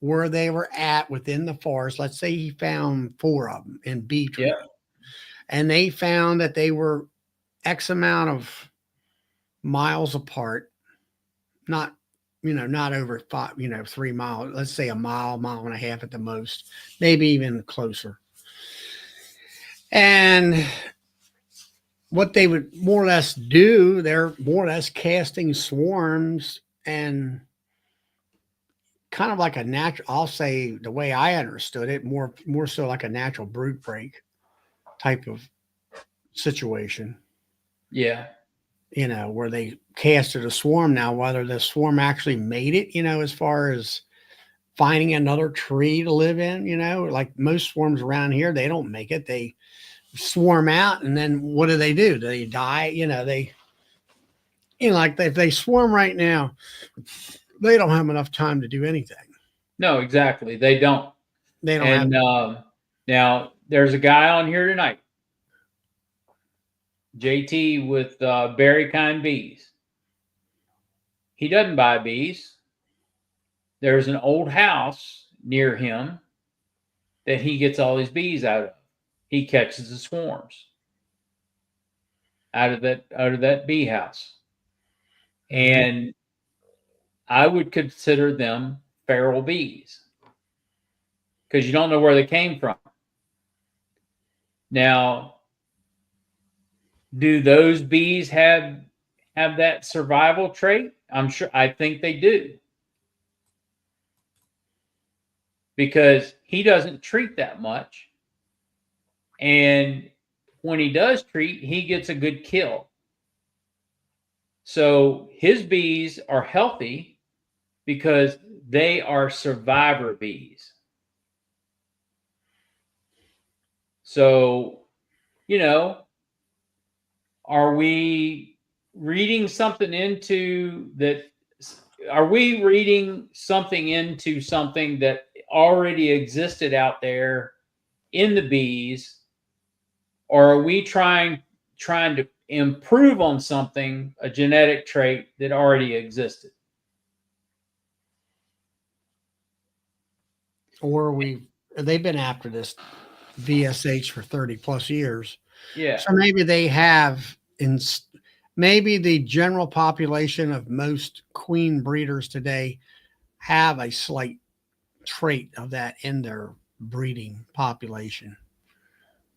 where they were at within the forest. Let's say he found 4 of them in bee trees. Yeah. And they found that they were X amount of miles apart, not over 3 miles, let's say a mile and a half at the most, maybe even closer. And what they would more or less do, they're more or less casting swarms, and kind of like a natural, I'll say the way I understood it, more so like a natural brood break type of situation. Yeah. Where they casted a swarm. Now, whether the swarm actually made it, as far as finding another tree to live in, like most swarms around here, they don't make it. They swarm out, and then what do? Do they die? Like if they swarm right now, they don't have enough time to do anything. No, exactly. They don't. They don't and have. Now there's a guy on here tonight, JT, with Berry Kind Bees. He doesn't buy bees. There's an old house near him that he gets all his bees out of. he catches the swarms out of that bee house. And I would consider them feral bees because you don't know where they came from. Now, do those bees have that survival trait? I think they do. Because he doesn't treat that much. And when he does treat, he gets a good kill. So his bees are healthy because they are survivor bees. So, are we reading something into that? Are we reading something into something that already existed out there in the bees, or are we trying to improve on something, a genetic trait that already existed? Or they've been after this VSH for 30 plus years. Yeah. So maybe they have maybe the general population of most queen breeders today have a slight trait of that in their breeding population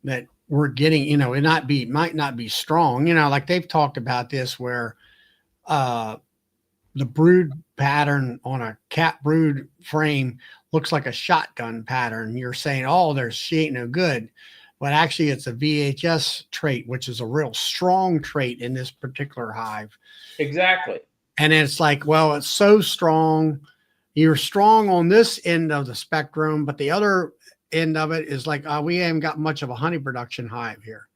that we're getting, it might not be strong, like they've talked about this where the brood pattern on a cat brood frame looks like a shotgun pattern. You're saying, oh, she ain't no good. But actually it's a VHS trait, which is a real strong trait in this particular hive. Exactly. And it's like, well, it's so strong. You're strong on this end of the spectrum, but the other end of it is like, we haven't got much of a honey production hive here.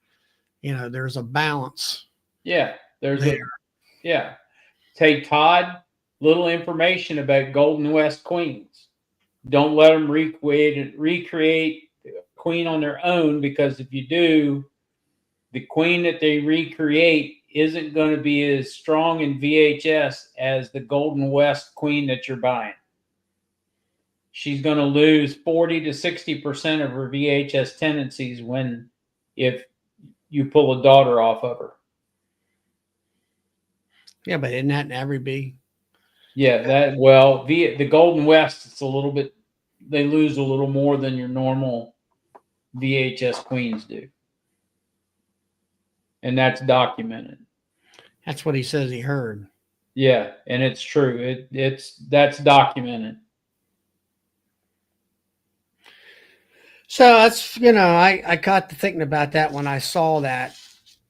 There's a balance. Yeah. Yeah. Hey, Todd, little information about Golden West queens. Don't let them recreate queen on their own, because if you do, the queen that they recreate isn't going to be as strong in VHS as the Golden West queen that you're buying. She's going to lose 40 to 60% of her VHS tendencies if you pull a daughter off of her. Yeah, but isn't that in every bee? Yeah, the Golden West, it's a little bit, they lose a little more than your normal VHS queens do. And that's documented. That's what he says he heard. Yeah, and it's true. That's documented. So that's, I got to thinking about that when I saw that,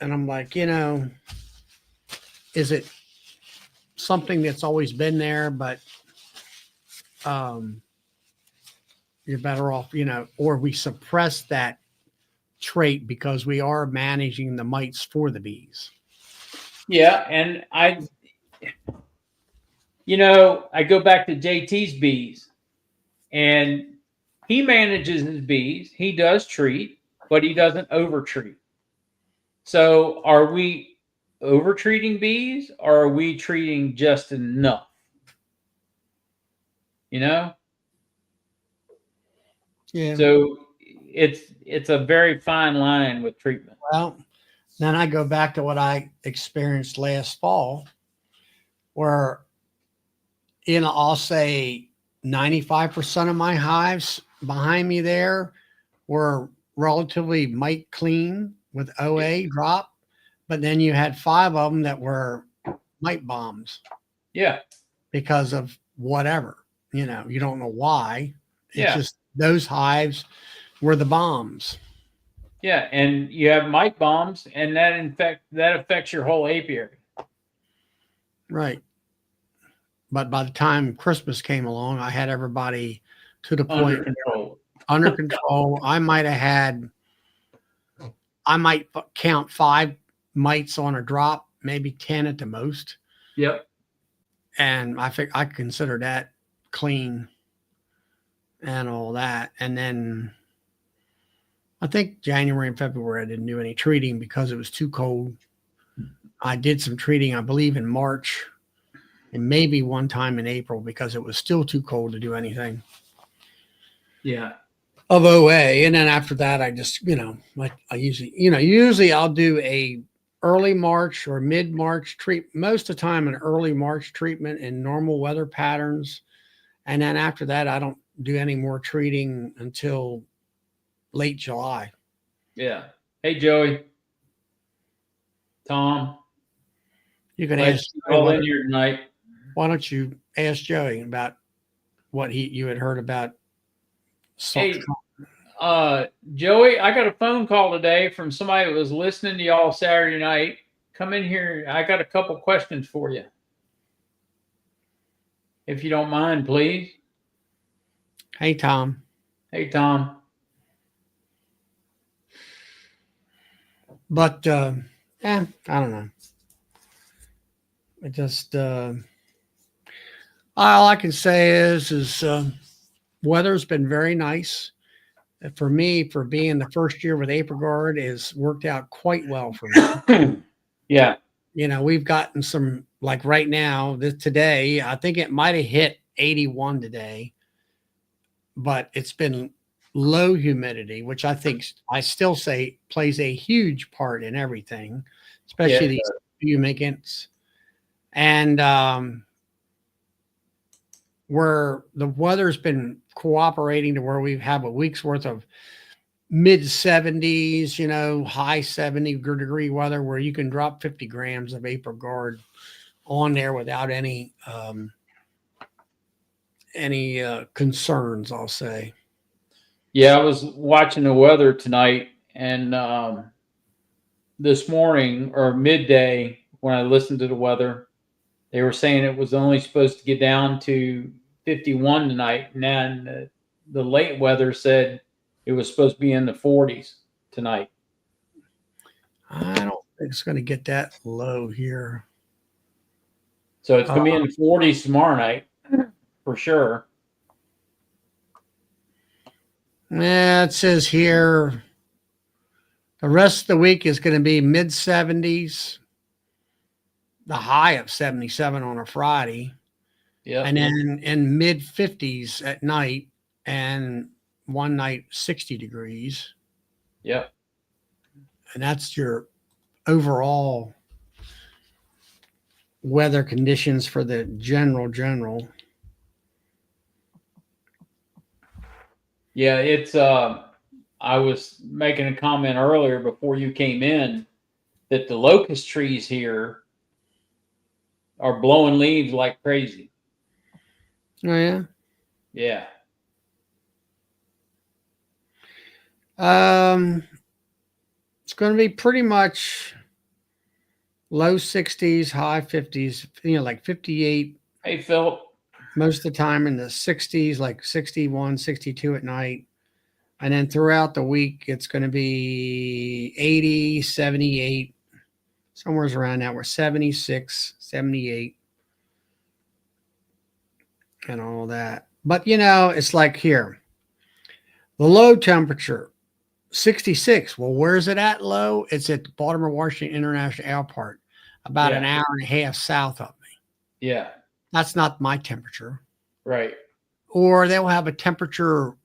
and I'm like, is it something that's always been there, but you're better off, or we suppress that trait because we are managing the mites for the bees. Yeah, and I go back to JT's bees, and he manages his bees. He does treat, but he doesn't over-treat. So are we over-treating bees, or are we treating just enough? Yeah. So it's a very fine line with treatment. Well, then I go back to what I experienced last fall, where, I'll say 95% of my hives behind me there were relatively mite clean with OA drop, but then you had 5 of them that were mite bombs. Yeah. Because of whatever, you don't know why. It's just those hives were the bombs. Yeah, and you have mite bombs, and that affects your whole apiary. Right. But by the time Christmas came along, I had everybody to the point under control. I might count 5 mites on a drop, maybe 10 at the most. Yep. And I think I consider that clean and all that. And then I think January and February, I didn't do any treating because it was too cold. I did some treating, I believe, in March and maybe one time in April because it was still too cold to do anything. Yeah. of OA, and then after that, I just I usually I'll do a early March or mid March treat. Most of the time, an early March treatment in normal weather patterns, and then after that, I don't do any more treating until late July. Yeah. Hey, Joey, Tom, You can glad ask you're all in here tonight. why don't you ask Joey about what you had heard about salt? Hey, Joey, I got a phone call today from somebody that was listening to y'all Saturday night. Come in here. I got a couple questions for you. If you don't mind, please. Hey, Tom. Hey, Tom. But I don't know. It just all I can say is weather's been very nice. For me, for being the first year with AprilGuard, has worked out quite well for me. Yeah. We've gotten some, like right now, today, I think it might have hit 81 today, but it's been low humidity, which I still say plays a huge part in everything, especially these fumigants. And where the weather's been cooperating to where we have a week's worth of mid 70s, high 70-degree weather where you can drop 50 grams of AprilGuard on there without any concerns, I'll say. Yeah, I was watching the weather tonight, and this morning or midday when I listened to the weather, they were saying it was only supposed to get down to 51 tonight, and then the late weather said it was supposed to be in the 40s tonight. I don't think it's going to get that low here. So it's going to be in the 40s tomorrow night for sure. Yeah, it says here the rest of the week is going to be mid 70s, the high of 77 on a Friday. Yeah. And then in mid 50s at night, and one night 60 degrees. Yep. And that's your overall weather conditions for the general. Yeah, it's I was making a comment earlier before you came in that the locust trees here are blowing leaves like crazy. Oh yeah. Yeah. It's going to be pretty much low 60s, high 50s, like 58. Hey, Philip. Most of the time in the 60s, like 61, 62 at night. And then throughout the week, it's going to be 80, 78, somewhere around that. We're 76, 78, and all that. But, it's like here. The low temperature, 66. Well, where's it at low? It's at Baltimore Washington International Airport, about an hour and a half south of me. Yeah. That's not my temperature. Right. Or they'll have a temperature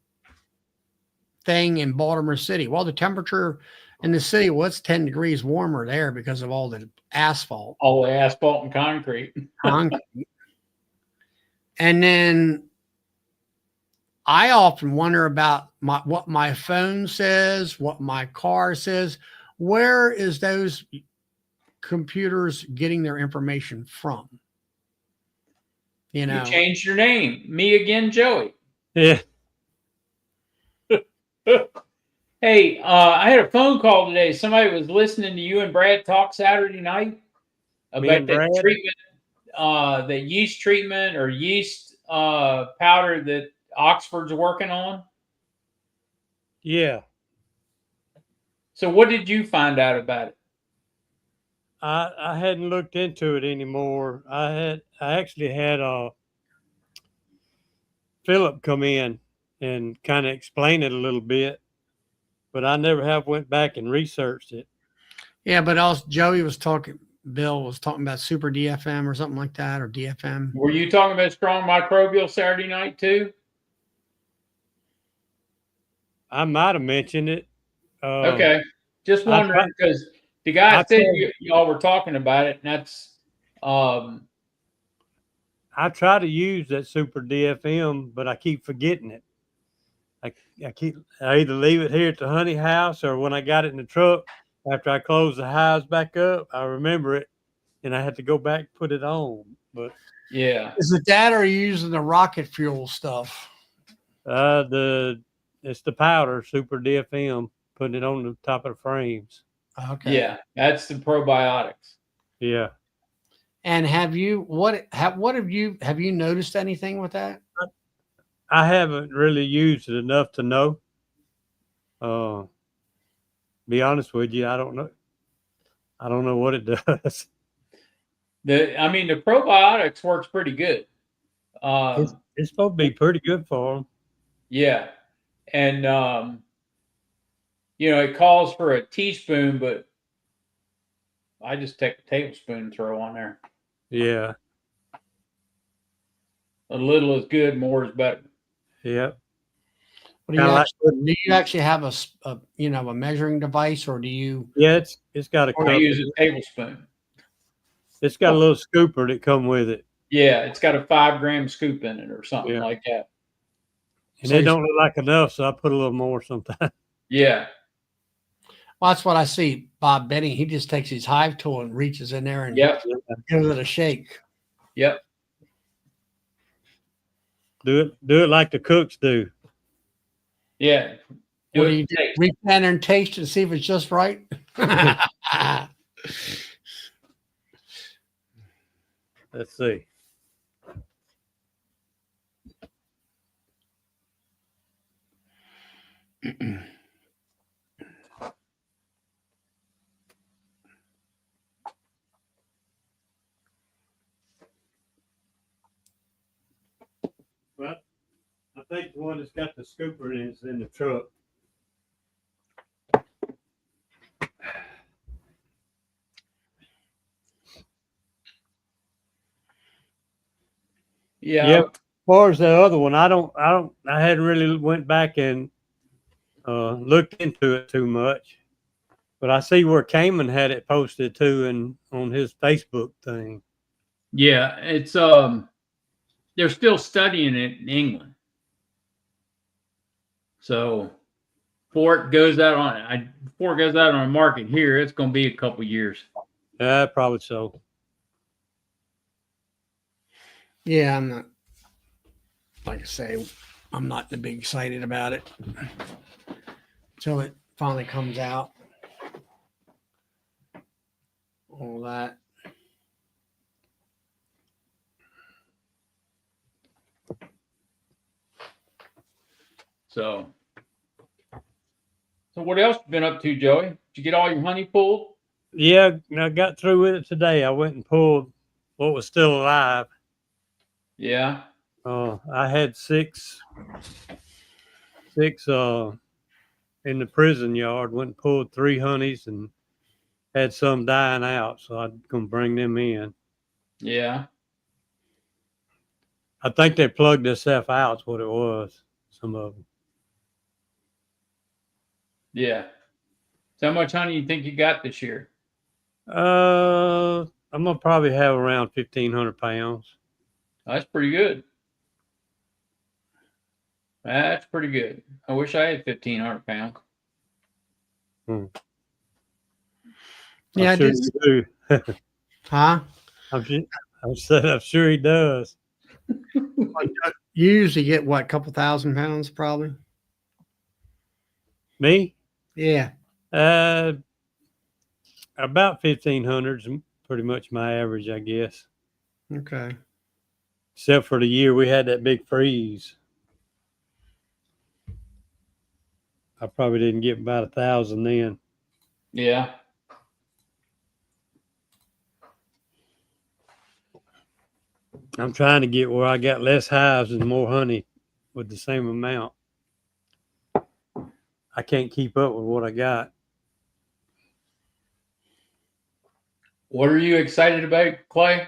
thing in Baltimore City. Well, the temperature in the city, it's 10 degrees warmer there because of all the asphalt. All the asphalt and concrete. And then I often wonder about what my phone says, what my car says. Where is those computers getting their information from? You changed your name. Me again, Joey. Yeah. Hey, I had a phone call today. Somebody was listening to you and Brad talk Saturday night about that treatment, the yeast treatment or yeast powder that Oxford's working on. Yeah. So what did you find out about it? I hadn't looked into it anymore. I actually had Philip come in and kind of explain it a little bit, but I never have went back and researched it. Yeah, but also Bill was talking about super DFM or something like that, or DFM. Were you talking about strong microbial Saturday night too? I might have mentioned it. Okay. Just I try, wondering because the guy I said try, y'all were talking about it, and that's um I try to use that Super DFM, but I keep forgetting it. I, I either leave it here at the honey house, or when I got it in the truck, after I close the hives back up, I remember it, and I had to go back and put it on. But yeah. Is it that or are you using the rocket fuel stuff? the it's the powder Super DFM, putting it on the top of the frames. Okay. Yeah. That's the probiotics. Yeah, And have you have you noticed anything with that? I haven't really used it enough to know. Uh, be honest with you, I don't know. I don't know what it does. The probiotics works pretty good. It's Um it's supposed to be pretty good for them. yeah. And it calls for a teaspoon, but I just take a tablespoon and throw on there. Yeah, A little is good, more is better. yeah. What Kind of like do you actually have a measuring device, or do you? yeah, it's got a I cup. use a tablespoon. It's got a little scooper that come with it. Yeah, it's got a 5 gram scoop in it or something Yeah, like that. and So it don't look like enough, so I put a little more sometimes. Yeah. well, that's what I see. Bob Benning, he just takes his hive tool and reaches in there and Yep. gives it a shake. Yep. Do it like the cooks do. Yeah. Do What do it you for do? taste. Reach in there and taste and see if it's just right. Let's see. Well, I think the one that's got the scooper in is in the truck. Yeah. Yeah. As far as the other one, I hadn't really went back and looked into it too much, but I see where Cayman had it posted too, and on his Facebook thing. Yeah. It's they're still studying it in England. So before it goes out on the market here, it's gonna be a couple years. Yeah, probably so. Yeah, I'm not. Like I say, I'm not the big excited about it until it finally comes out. All that. So what else you been up to, Joey? Did you get all your honey pulled? Yeah, I got through with it today. I went and pulled what was still alive. Yeah. I had six in the prison yard. Went and pulled 3 honeys and had some dying out, so I'm gonna bring them in. Yeah. I think they plugged themselves out. Is what it was. Some of them. Yeah. So how much honey you think you got this year? I'm gonna probably have around 1,500 pounds. That's pretty good. That's pretty good. I wish I had 1,500 pounds. Yeah, I'm I sure did. you do. Huh? I'm sure he does. You usually get what, a couple thousand pounds, probably. Me? Yeah. Uh, about 1,500 is pretty much my average, I guess. Okay. Except for the year we had that big freeze. I probably didn't get about 1,000 then. Yeah. I'm trying to get where I got less hives and more honey with the same amount. I can't keep up with what I got. What are you excited about, Clay?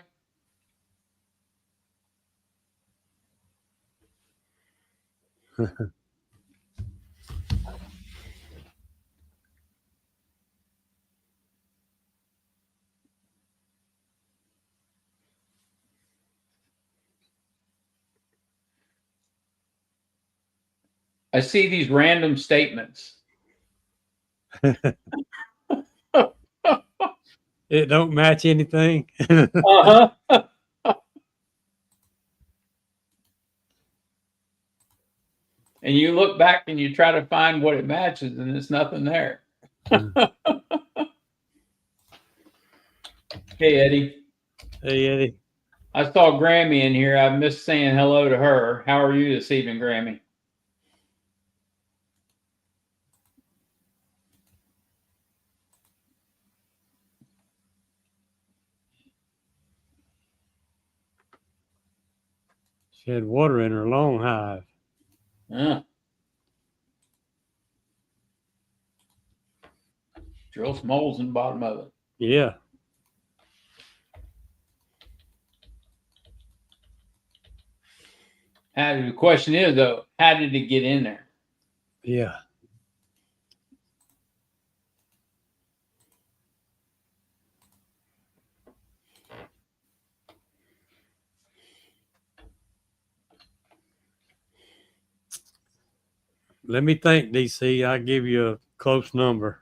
I see these random statements. It don't match anything. Uh-huh. And you look back and you try to find what it matches, and there's nothing there. Hey, Eddie. Hey, Eddie. I saw Grammy in here. I missed saying hello to her. How are you this evening, Grammy? She had water in her long hive. Drill some holes in the bottom of it. Yeah. The question is, though, how did it get in there? Yeah. Let me think, DC. I'll give you a close number.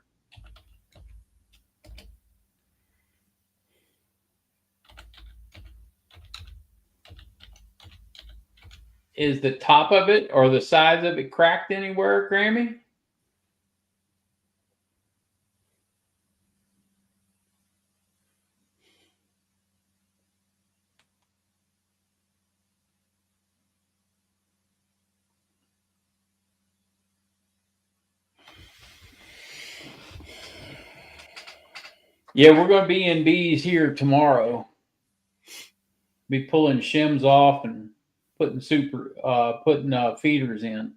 Is the top of it or the sides of it cracked anywhere, Grammy? Yeah, we're going to be in bees here tomorrow. Be pulling shims off and putting feeders in,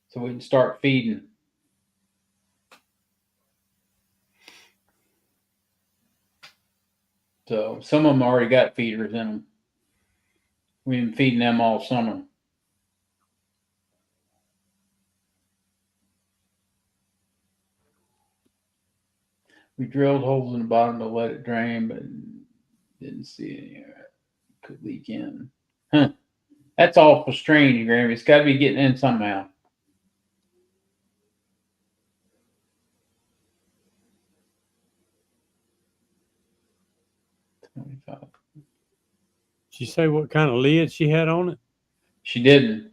so we can start feeding. So some of them already got feeders in them. We've been feeding them all summer. We drilled holes in the bottom to let it drain, but didn't see any. Could leak in. Huh. That's awful strange, Grammy. It's got to be getting in somehow. $25. Did she say what kind of lid she had on it? She didn't.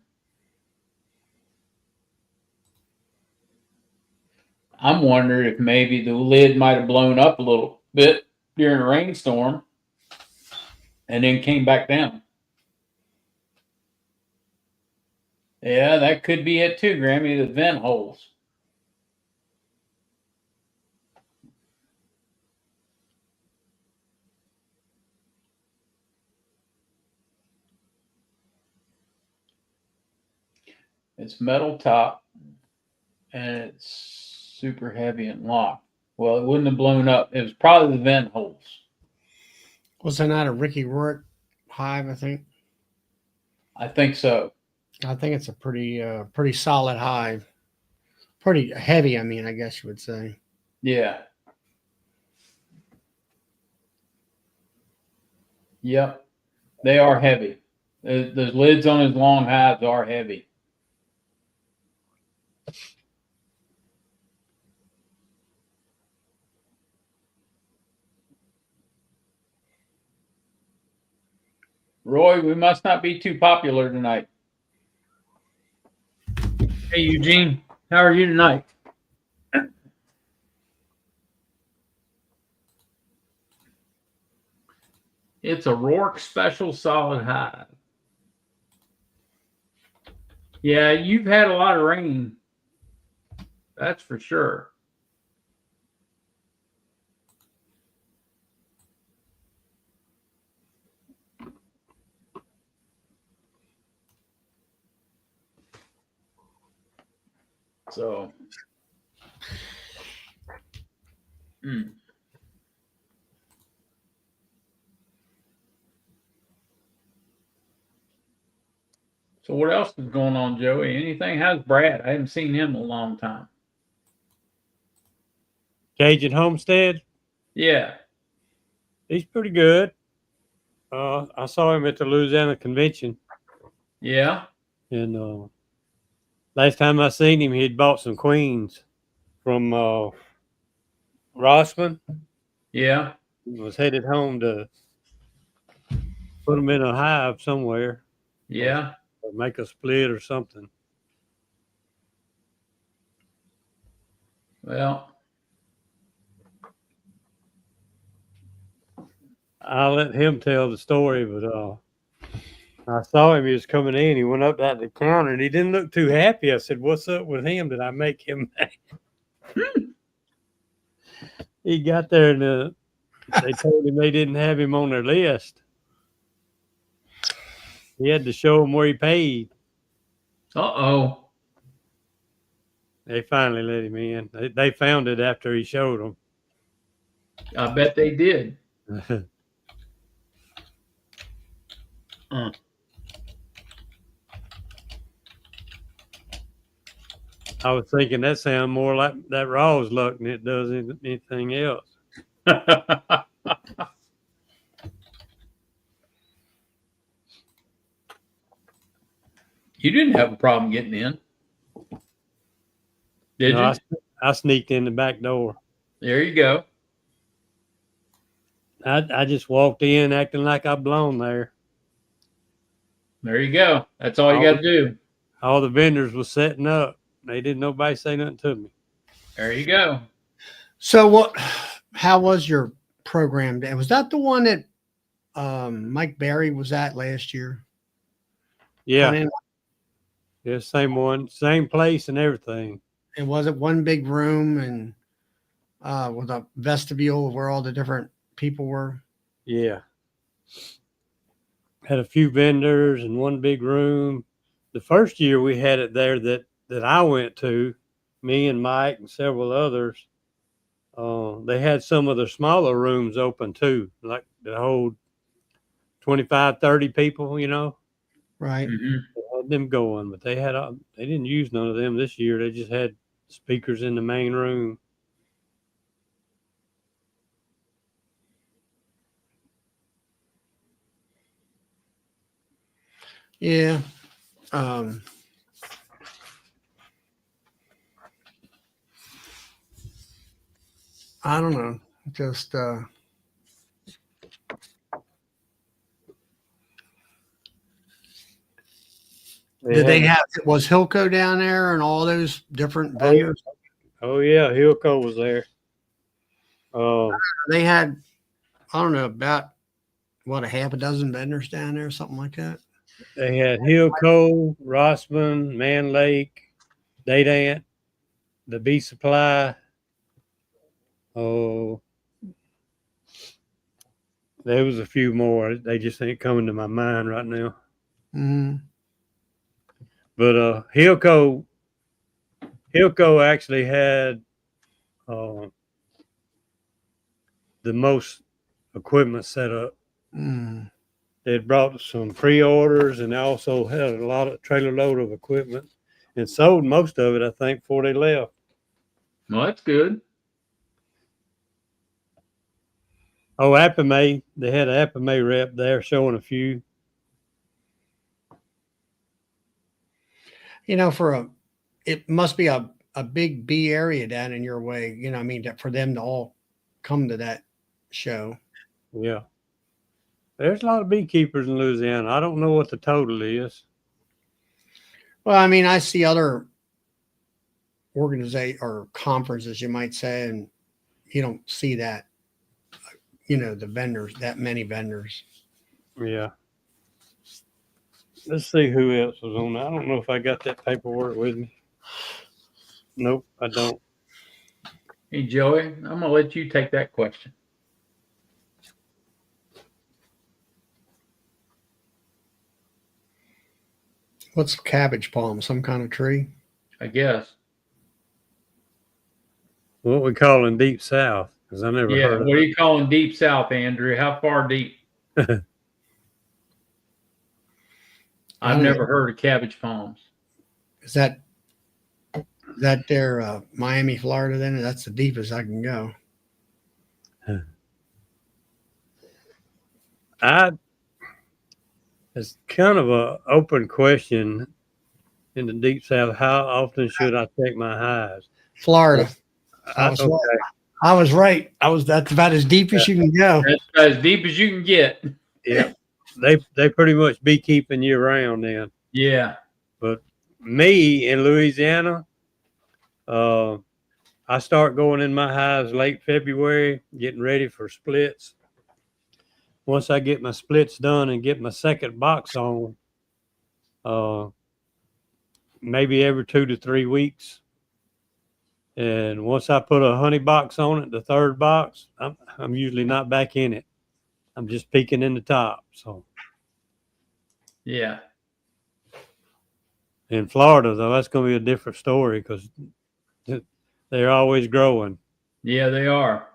I'm wondering if maybe the lid might have blown up a little bit during a rainstorm and then came back down. Yeah, that could be it too, Grammy, the vent holes. It's metal top and it's super heavy and locked. Well, it wouldn't have blown up. It was probably the vent holes. Wasn't that a Ricky Rourke hive? I think. I think so. I think it's a pretty solid hive. Pretty heavy, I mean, I guess you would say. Yeah. Yep. They are heavy. The lids on his long hives are heavy. Roy, we must not be too popular tonight. Hey, Eugene, how are you tonight? It's a Rourke Special Solid Hive. Yeah, you've had a lot of rain. That's for sure. So, So what else is going on, Joey? Anything? How's Brad? I haven't seen him in a long time. Cajun Homestead? Yeah. He's pretty good. I saw him at the Louisiana convention. Yeah. And Last time I seen him, he'd bought some queens from Rossman. Yeah. He was headed home to put them in a hive somewhere. Yeah. Or make a split or something. Well, I'll let him tell the story, but I saw him. He was coming in. He went up to the counter, and he didn't look too happy. I said, "What's up with him? Did I make him mad?" He got there, and they told him they didn't have him on their list. He had to show them where he paid. uh-oh. They finally let him in. They found it after he showed them. I bet they did. I was thinking that sounded more like that raw's luck than it does anything else. You didn't have a problem getting in, did No, you? I sneaked in the back door. There you go. I just walked in acting like I belonged there. There you go. That's all you got to do. All the vendors was setting up. They didn't nobody say nothing to me. There you go. So how was your program day? Was that the one that Mike Berry was at last year? Yeah. Yeah, same one, same place and everything. It wasn't one big room and with a vestibule where all the different people were. Yeah. Had a few vendors in one big room. The first year we had it there that I went to, me and Mike and several others, they had some of the smaller rooms open too, like to hold 25, 30 people, you know. Right. Mm-hmm. They had them going, but they didn't use none of them this year. They just had speakers in the main room. Yeah. I don't know. Just was Hilco down there and all those different vendors? Oh yeah, Hilco was there. They had, I don't know, about what, a half a dozen vendors down there, something like that. They had Hilco, Rossman, Man Lake, Dadant, the Bee Supply. Oh, there was a few more. They just ain't coming to my mind right now. Mm-hmm. But Hilco actually had the most equipment set up. Mm. They had brought some pre-orders and they also had a trailer load of equipment and sold most of it, I think, before they left. Well, that's good. Oh, Apamay, they had an Apamay rep there showing a few. You know, it must be a big bee area down in your way, you know, I mean, for them to all come to that show. Yeah. There's a lot of beekeepers in Louisiana. I don't know what the total is. Well, I mean, I see other organizations or conferences, you might say, and you don't see that, you know, the vendors, that many vendors. Yeah. Let's see who else was on that. I don't know if I got that paperwork with me. Nope, I don't. Hey, Joey, I'm going to let you take that question. What's cabbage palm? Some kind of tree? I guess. What we call in Deep South, because I never heard of What are it. you calling deep south, Andrew? How far deep? I've never heard of cabbage palms. Is that their Miami, Florida? Then that's the deepest I can go. It's kind of an open question. in the deep south, how often should I check my hives? Florida. I was Okay. right. I was right. That's about as deep as you can go. That's about as deep as you can get. Yeah. They pretty much beekeeping year round then. Yeah. But me in Louisiana, I start going in my hives late February, getting ready for splits. Once I get my splits done and get my second box on, maybe every 2 to 3 weeks. And once I put a honey box on it, the third box, I'm usually not back in it. I'm just peeking in the top. So Yeah. in Florida, though, that's going to be a different story because they're always growing. Yeah, they are.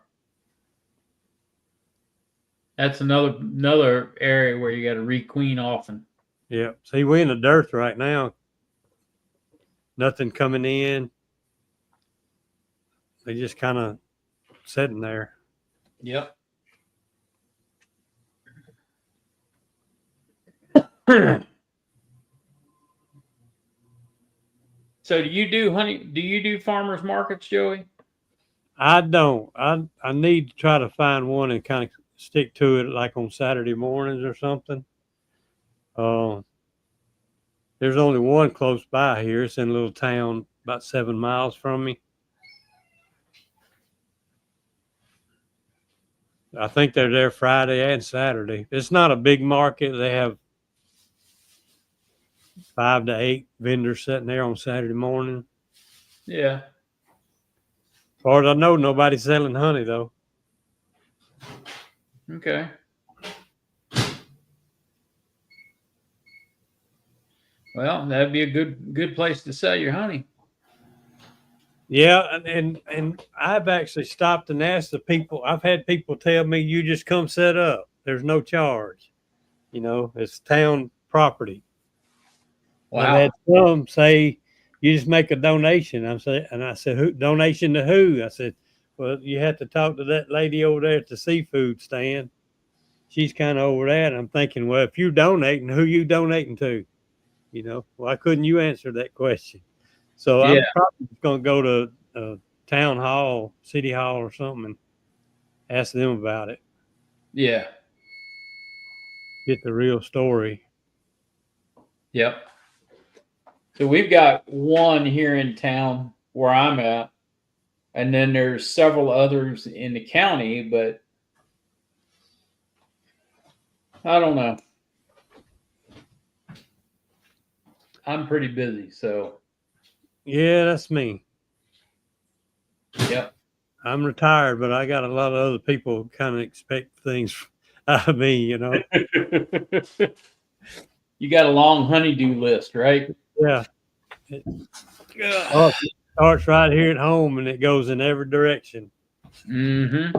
That's another area where you got to requeen often. Yeah. See, we're in the dirt right now. Nothing coming in. They just kind of sitting there. Yep. So do you do farmers markets, Joey? I don't. I need to try to find one and kind of stick to it, like on Saturday mornings or something. There's only one close by here. It's in a little town about 7 miles from me. I think they're there Friday and Saturday. It's not a big market. They have 5 to 8 vendors sitting there on Saturday morning. Yeah. As far as I know, nobody's selling honey though. Okay. Well, that'd be a good place to sell your honey. Yeah, and I've actually stopped and asked the people. I've had people tell me, "You just come set up. There's no charge. You know, it's town property." Wow. I've had some say, "You just make a donation." I said, "Who donation to who?" I said, "Well, you have to talk to that lady over there at the seafood stand. She's kind of over that." I'm thinking, well, if you're donating, who you donating to? You know, why couldn't you answer that question? So Yeah. I'm probably going to go to town hall, city hall or something and ask them about it. Yeah. Get the real story. Yep. So we've got one here in town where I'm at, and then there's several others in the county, but I don't know. I'm pretty busy, so Yeah, that's me. yep. I'm retired, but I got a lot of other people kind of expect things out of me, you know. You got a long honeydew list, right? Yeah. It starts right here at home and it goes in every direction. Mm-hmm.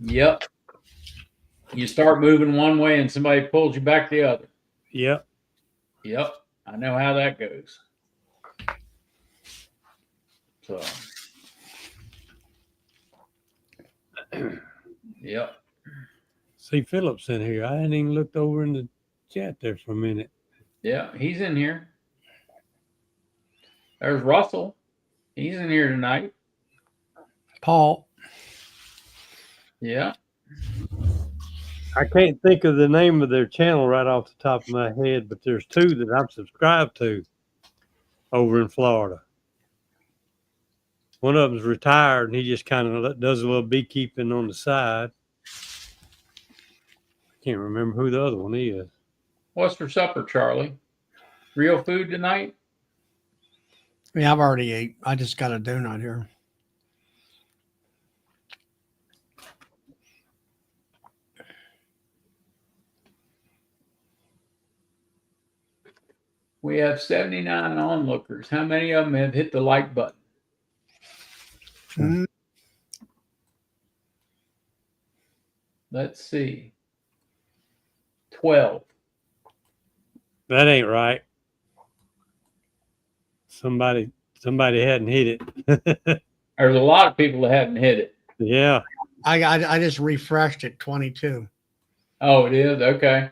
Yep. You start moving one way and somebody pulls you back the other. Yep. Yep. I know how that goes. So yep. See, Philip's in here. I hadn't even looked over in the chat there for a minute. Yeah, he's in here. There's Russell. He's in here tonight. Paul. Yeah. I can't think of the name of their channel right off the top of my head, but there's 2 that I'm subscribed to over in Florida. One of them's retired and he just kind of does a little beekeeping on the side. I can't remember who the other one is. What's for supper, Charlie? Real food tonight? Yeah, I've already ate. I just got a donut here. We have 79 onlookers. How many of them have hit the like button? Mm. Let's see. 12. That ain't right. Somebody hadn't hit it. There's a lot of people that haven't hit it. Yeah. I just refreshed it. 22. Oh, it is? Okay.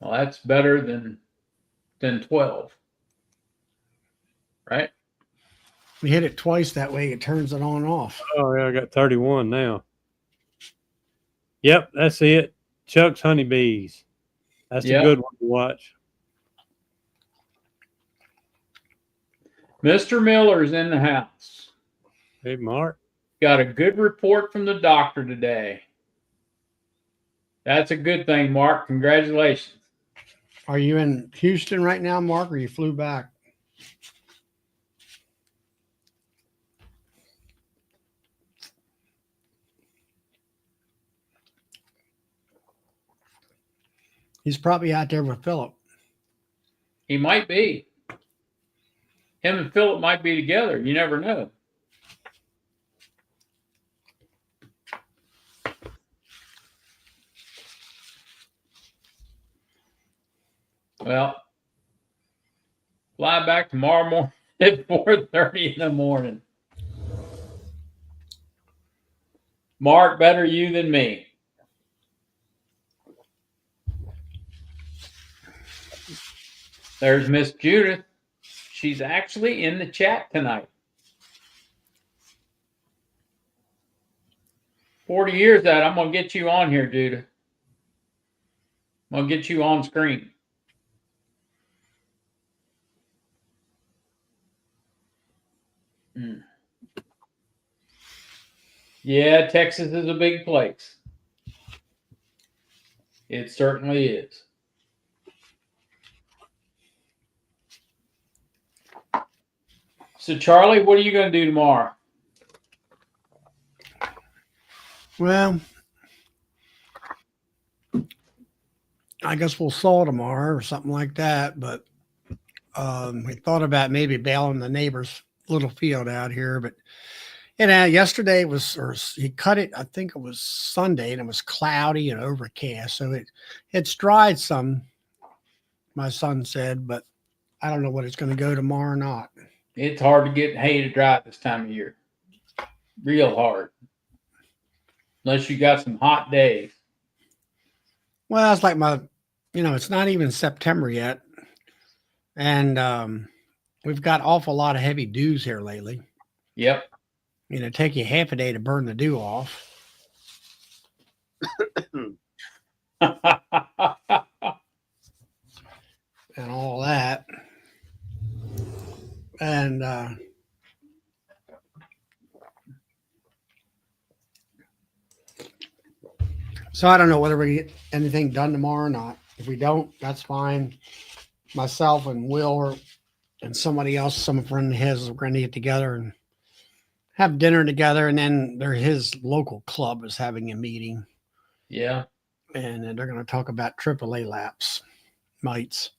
Well, that's better than 12. Right? We hit it twice that way. It turns it on and off. Oh, yeah, I got 31 now. Yep, that's it. Chuck's honeybees. That's a Yep. good one to watch. Mr. Miller's in the house. Hey, Mark. Got a good report from the doctor today. That's a good thing, Mark. Congratulations. Are you in Houston right now, Mark, or you flew back? He's probably out there with Philip. He might be. Him and Philip might be together. You never know. Well, fly back tomorrow morning at 4:30 in the morning. Mark, better you than me. There's Miss Judith. She's actually in the chat tonight. 40 years that I'm going to get you on here, Judith. I'm going to get you on screen. Yeah, Texas is a big place. It certainly is. So, Charlie, what are you going to do tomorrow? Well, I guess we'll saw tomorrow or something like that. But we thought about maybe bailing the neighbor's little field out here. But yesterday he cut it. I think it was Sunday, and it was cloudy and overcast, so it's dried some. My son said, but I don't know what it's going to go tomorrow or not. It's hard to get hay to dry this time of year. Real hard. Unless you got some hot days. Well, it's like it's not even September yet. And we've got awful lot of heavy dews here lately. Yep. Take you half a day to burn the dew off. And all that. And so I don't know whether we get anything done tomorrow or not. If we don't, that's fine. Myself and Will and somebody else, some friend of his, we're going to get together and have dinner together. And then his local club is having a meeting. Yeah. And they're going to talk about AAA laps, mites.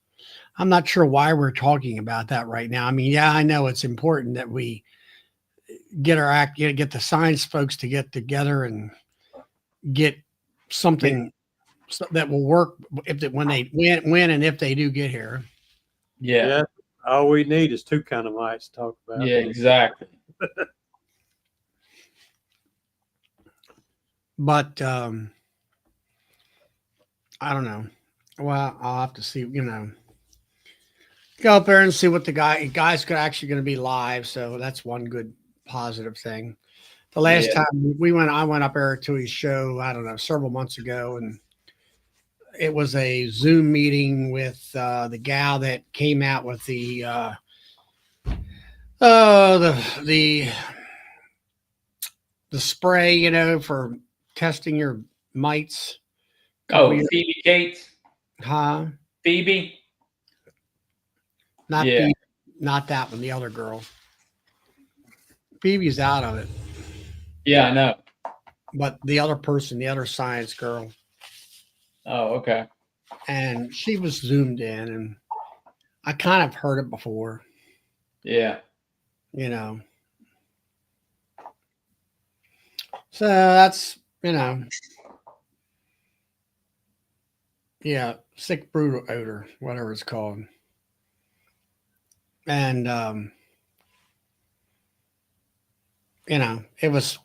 I'm not sure why we're talking about that right now. I mean, yeah, I know it's important that we get get the science folks to get together and get something that will work when and if they do get here. Yeah. All we need is two kind of mites to talk about. Yeah, exactly. But I don't know. Well, I'll have to see, go up there and see what the guy's actually going to be live. So that's one good positive thing. The last time I went up there to his show, I don't know, several months ago, and it was a Zoom meeting with the gal that came out with the spray, for testing your mites. Oh, Phoebe Cates? Huh? Phoebe? Not Phoebe, not that one, the other girl. Phoebe's out of it. Yeah, I know. But the other person, the other science girl. Oh, okay. And she was zoomed in, and I kind of heard it before. Yeah. So that's, sick brood odor, whatever it's called. And, it was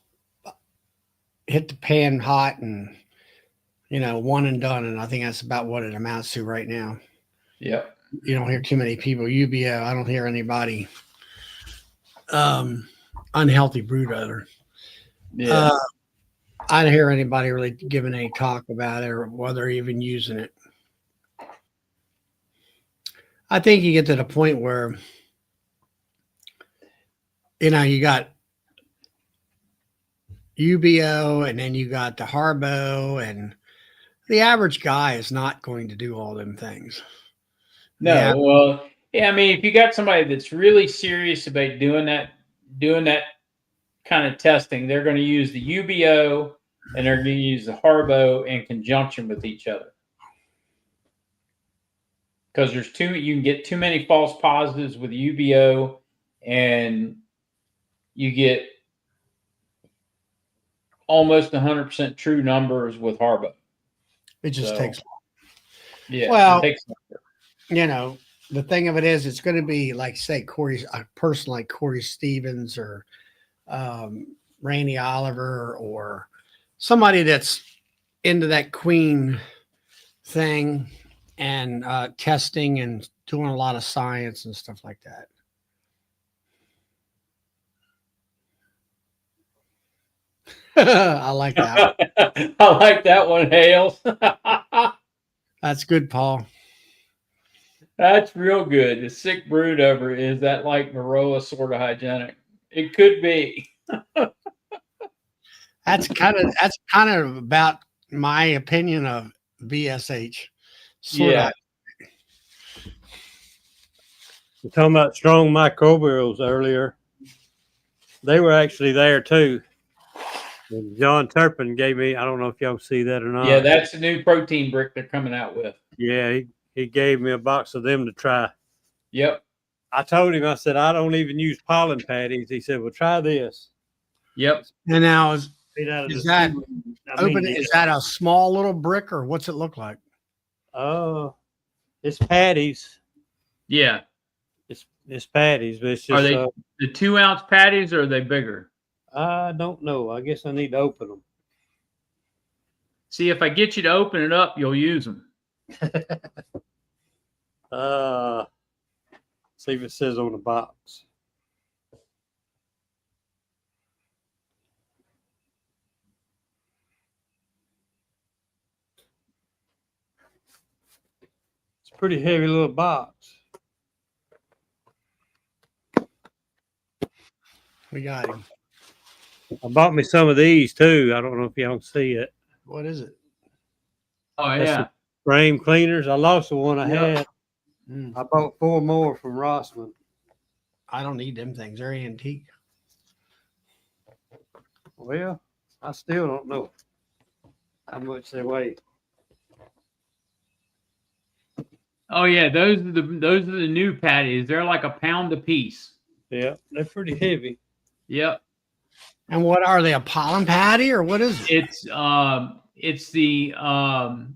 hit the pan hot, and, one and done, and I think that's about what it amounts to right now. Yep. You don't hear too many people UBO. I don't hear anybody unhealthy brood odor. Yeah. I don't hear anybody really giving any talk about it or whether even using it. I think you get to the point where you got UBO and then you got the Harbo, and the average guy is not going to do all them things. No, well, yeah, I mean, if you got somebody that's really serious about doing that kind of testing, they're going to use the UBO and they're going to use the Harbo in conjunction with each other. Because you can get too many false positives with UBO, and you get almost 100% true numbers with Harbo. It just takes. Yeah. Well, it takes longer. The thing of it is, it's going to be like, say, a person like Corey Stevens or Randy Oliver or somebody that's into that queen thing and testing and doing a lot of science and stuff like that. I like that. I like that one, Hales. That's good, Paul. That's real good. The sick brood over, is that like Varroa sort of hygienic? It could be. That's kind of about my opinion of VSH. Yeah. We're talking about strong microbials earlier. They were actually there too. And John Turpin gave me, I don't know if y'all see that or not. Yeah, that's the new protein brick they're coming out with. Yeah, he gave me a box of them to try. Yep. I told him, I said, I don't even use pollen patties. He said, well, try this. Yep. And now is that open? Is that a small little brick, or what's it look like? Oh, it's patties. Yeah. It's patties, but it's just. Are they the 2-ounce patties, or are they bigger? I don't know. I guess I need to open them. See, if I get you to open it up, you'll use them. See if it says on the box. It's a pretty heavy little box. We got him. I bought me some of these too. I don't know if y'all see it. What is it? Oh, That's yeah. the frame cleaners. I lost the one I Yep. had. I bought 4 more from Rossman. I don't need them things. They're antique. Well, I still don't know how much they weigh. Oh, yeah. Those are the new patties. They're like a pound a piece. Yeah, they're pretty heavy. Yep. And what are they? A pollen patty, or what is it? It's the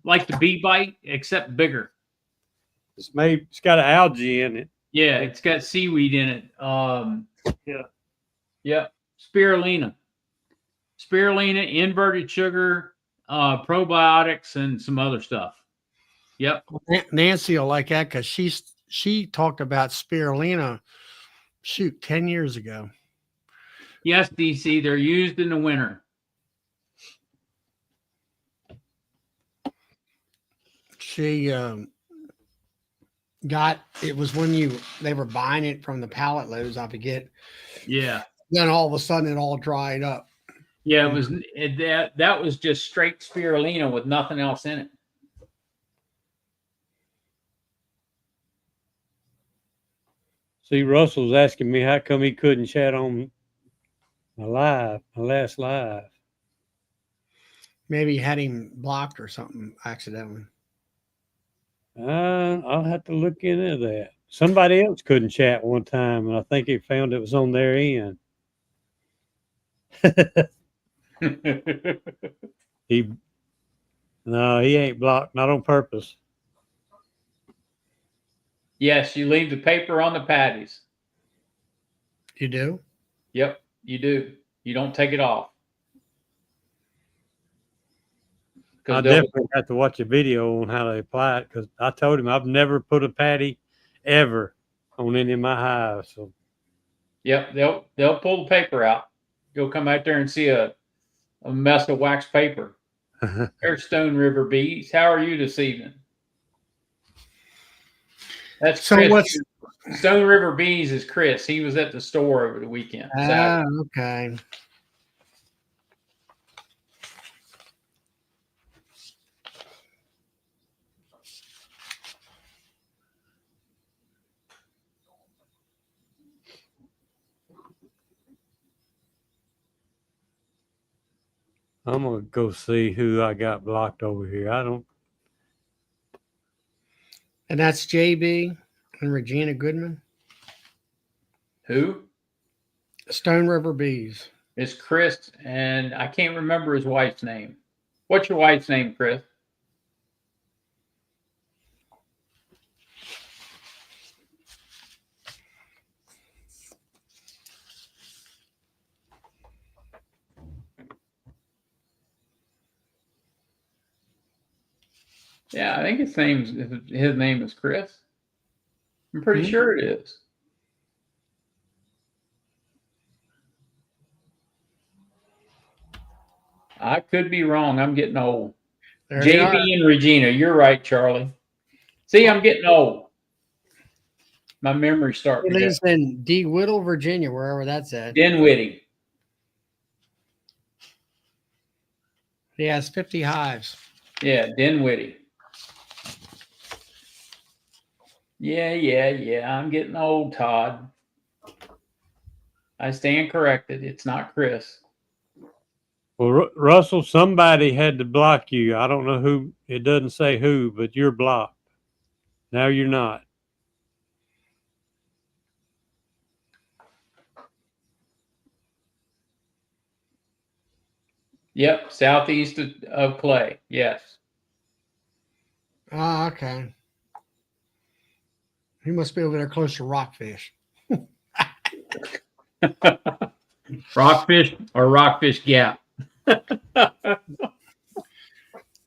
like the bee bite, except bigger. It's got an algae in it. Yeah, it's got seaweed in it. Yeah. Yep. Spirulina, inverted sugar, probiotics, and some other stuff. Yep. Nancy will like that because she talked about spirulina, 10 years ago. Yes, DC, they're used in the winter. She it was when they were buying it from the pallet loads, I forget. Yeah. Then all of a sudden it all dried up. Yeah, that was just straight spirulina with nothing else in it. See, Russell's asking me how come he couldn't chat on my last live. Maybe he had him blocked or something accidentally. I'll have to look into that. Somebody else couldn't chat one time, and I think he found it was on their end. No, he ain't blocked, not on purpose. Yes, you leave the paper on the patties. You do? Yep, you do. You don't take it off. I definitely have to watch a video on how they apply it because I told him I've never put a patty ever on any of my hives. So Yep, they'll pull the paper out. You'll come out there and see a mess of wax paper. There's Stone River bees. How are you this evening? That's So Chris. what's Stone River Bees is Chris. He was at the store over the weekend. okay. I'm gonna go see who I got blocked over here. I don't. And that's JB and Regina Goodman. Who? Stone River Bees. It's Chris, and I can't remember his wife's name. What's your wife's name, Chris? Yeah, I think his name is Chris. I'm pretty sure it is. I could be wrong. I'm getting old. There JB and Regina. You're right, Charlie. See, I'm getting old. My memory's starting. He lives in DeWitt, Virginia, wherever that's at. Dinwiddie. He has 50 hives. Yeah, Dinwiddie. Yeah. I'm getting old, Todd. I stand corrected. It's not Chris. Well, Russell, somebody had to block you. I don't know who. It doesn't say who, but you're blocked. Now you're not. Yep, southeast of Clay. Yes. Oh, okay. He must be over there close to Rockfish. Rockfish or Rockfish Gap.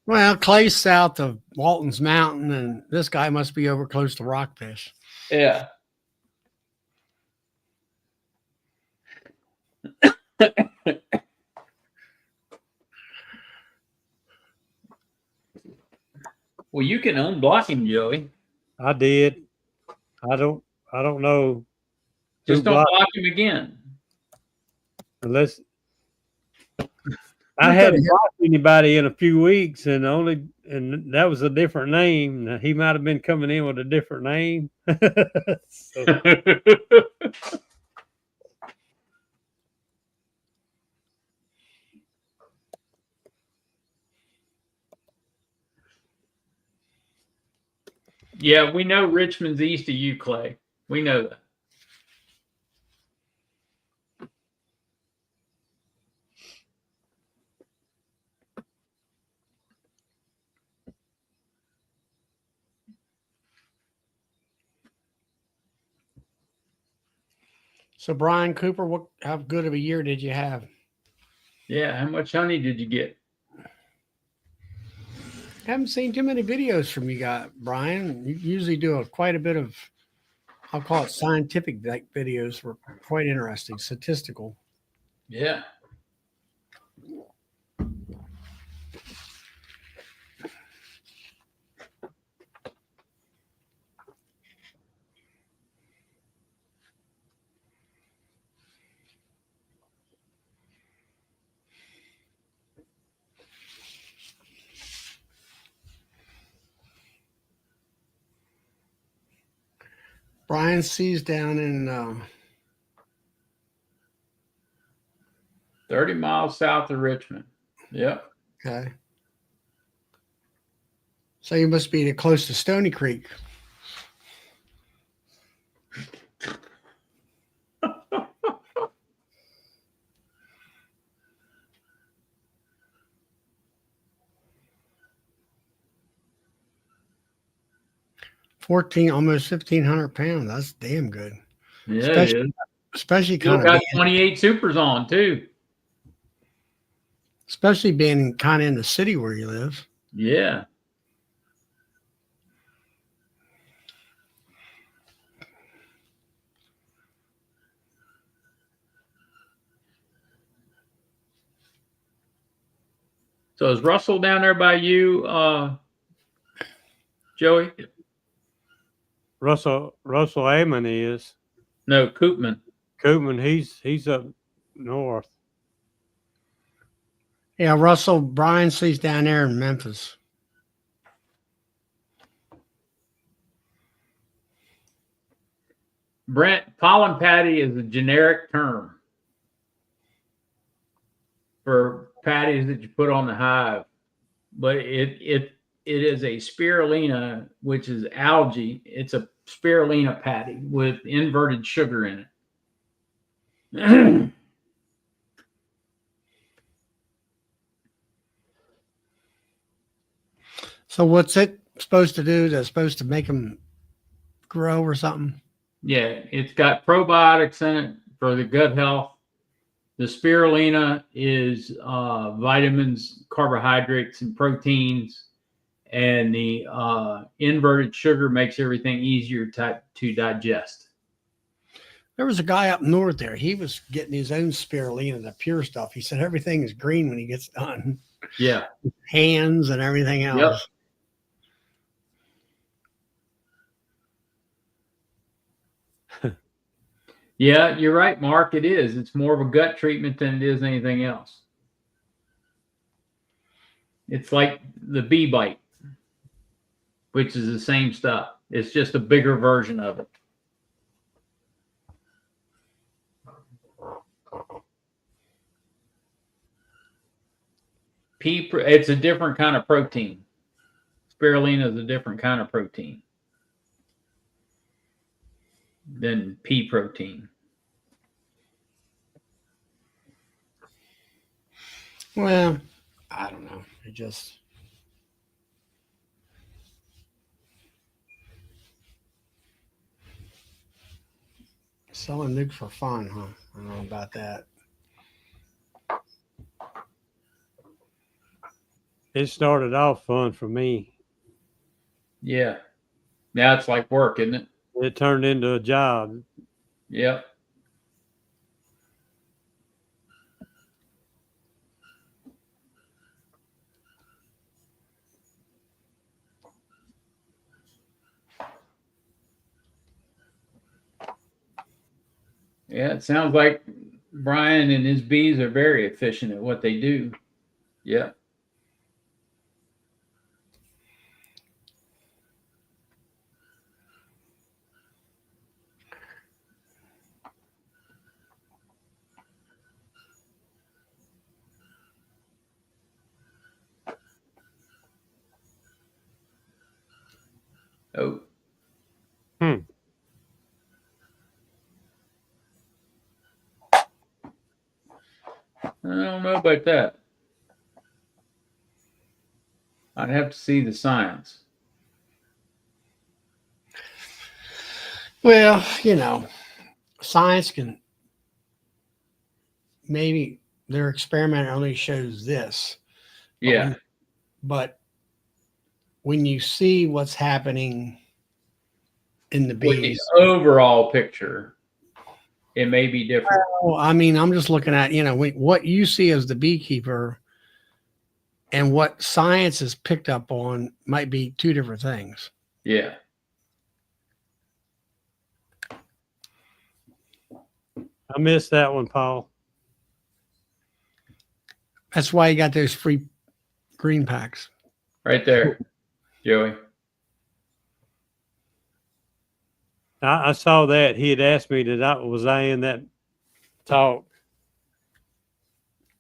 Well, Clay's south of Walton's Mountain, and this guy must be over close to Rockfish. Yeah. Well, you can unblock him, Joey. I did. I don't know. Just don't block him again. Unless I hadn't blocked anybody in a few weeks, and that was a different name. Now, he might have been coming in with a different name. Yeah, we know Richmond's east of you, Clay. We know that. So, Brian Cooper, how good of a year did you have? Yeah, how much honey did you get? Haven't seen too many videos from you guys, Brian. You usually do quite a bit of, I'll call it scientific videos. Were quite interesting, statistical. Yeah. Brian C's down in 30 miles south of Richmond. Yep. Okay. So you must be close to Stony Creek. Almost 1,500 pounds. That's damn good. Yeah, especially kind of got 28 supers on too. Especially being kind of in the city where you live. Yeah. So is Russell down there by you, Joey? Russell Amon is. No, Koopman. Koopman, he's up north. Yeah, Russell Bryan sees down there in Memphis. Brent, pollen patty is a generic term for patties that you put on the hive, but it is a spirulina, which is algae. It's a spirulina patty with inverted sugar in it. So what's it supposed to do? That's supposed to make them grow or something? Yeah, it's got probiotics in it for the gut health. The spirulina is vitamins, carbohydrates, and proteins. And the inverted sugar makes everything easier to digest. There was a guy up north there. He was getting his own spirulina, the pure stuff. He said everything is green when he gets done. Yeah. Hands and everything else. Yep. Yeah, you're right, Mark. It is. It's more of a gut treatment than it is anything else. It's like the bee bite, which is the same stuff. It's just a bigger version of it. It's a different kind of protein. Spirulina is a different kind of protein than pea protein. Well, I don't know. It just selling nuke for fun, huh? I don't know about that. It started off fun for me. Yeah. Now it's like work, isn't it? It turned into a job. Yep. Yeah, it sounds like Brian and his bees are very efficient at what they do. Yeah. Oh. Hmm. I don't know about that. I'd have to see the science. Well, science can maybe their experiment only shows this. Yeah. But when you see what's happening in the With the bees, overall picture, it may be different. well, I mean, I'm just looking at, what you see as the beekeeper and what science has picked up on might be two different things. Yeah. I missed that one, Paul. That's why you got those free green packs. Right there, Joey. I saw that. He had asked me was I in that talk.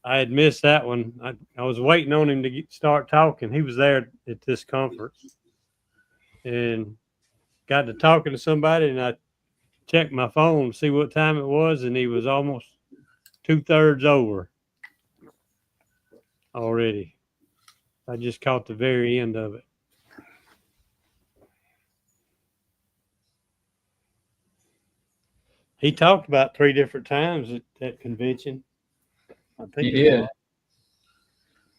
I had missed that one. I was waiting on him to start talking. He was there at this conference and got to talking to somebody, and I checked my phone to see what time it was, and he was almost 2/3 over already. I just caught the very end of it. He talked about 3 different times at that convention. I think Yeah.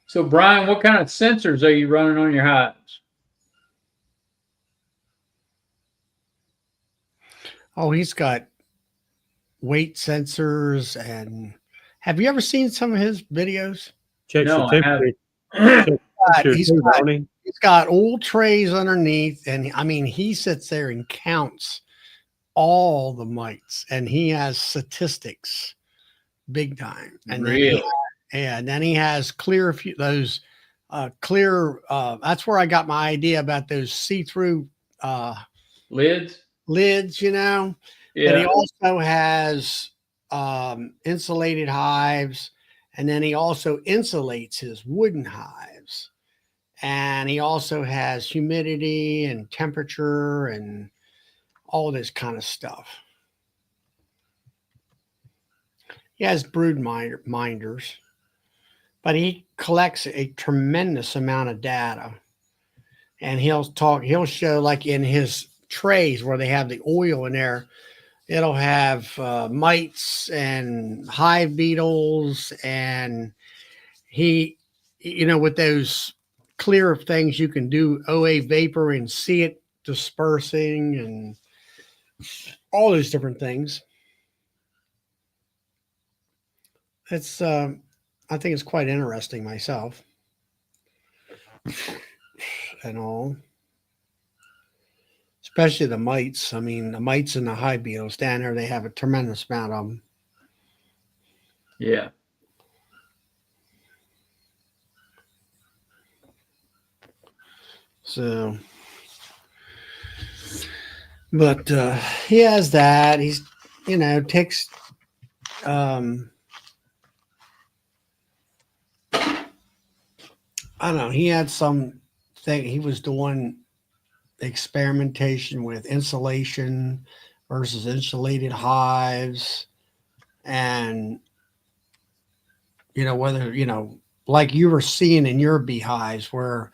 So, Brian, what kind of sensors are you running on your hives? Oh, he's got weight sensors. And have you ever seen some of his videos? Checks No, the I temperature. haven't. Checks the temperature He's too, got, don't he? he's got old trays underneath. And I mean, he sits there and counts all the mites, and he has statistics big time. And Really? then he has clear those clear that's where I got my idea about those see-through Lids? lids, you know. But he Yeah. also has insulated hives, and then he also insulates his wooden hives, and he also has humidity and temperature and all this kind of stuff. He has brood minders, but he collects a tremendous amount of data. And he'll show, like in his trays where they have the oil in there, it'll have mites and hive beetles. And he, with those clear things, you can do OA vapor and see it dispersing and all those different things. It's I think it's quite interesting myself and all, especially the mites. I mean, the mites and the hive beetles down there, they have a tremendous amount of them. Yeah. So, but he has that. He's, takes I don't know. He had some thing. He was doing experimentation with insulation versus insulated hives, and whether like you were seeing in your beehives where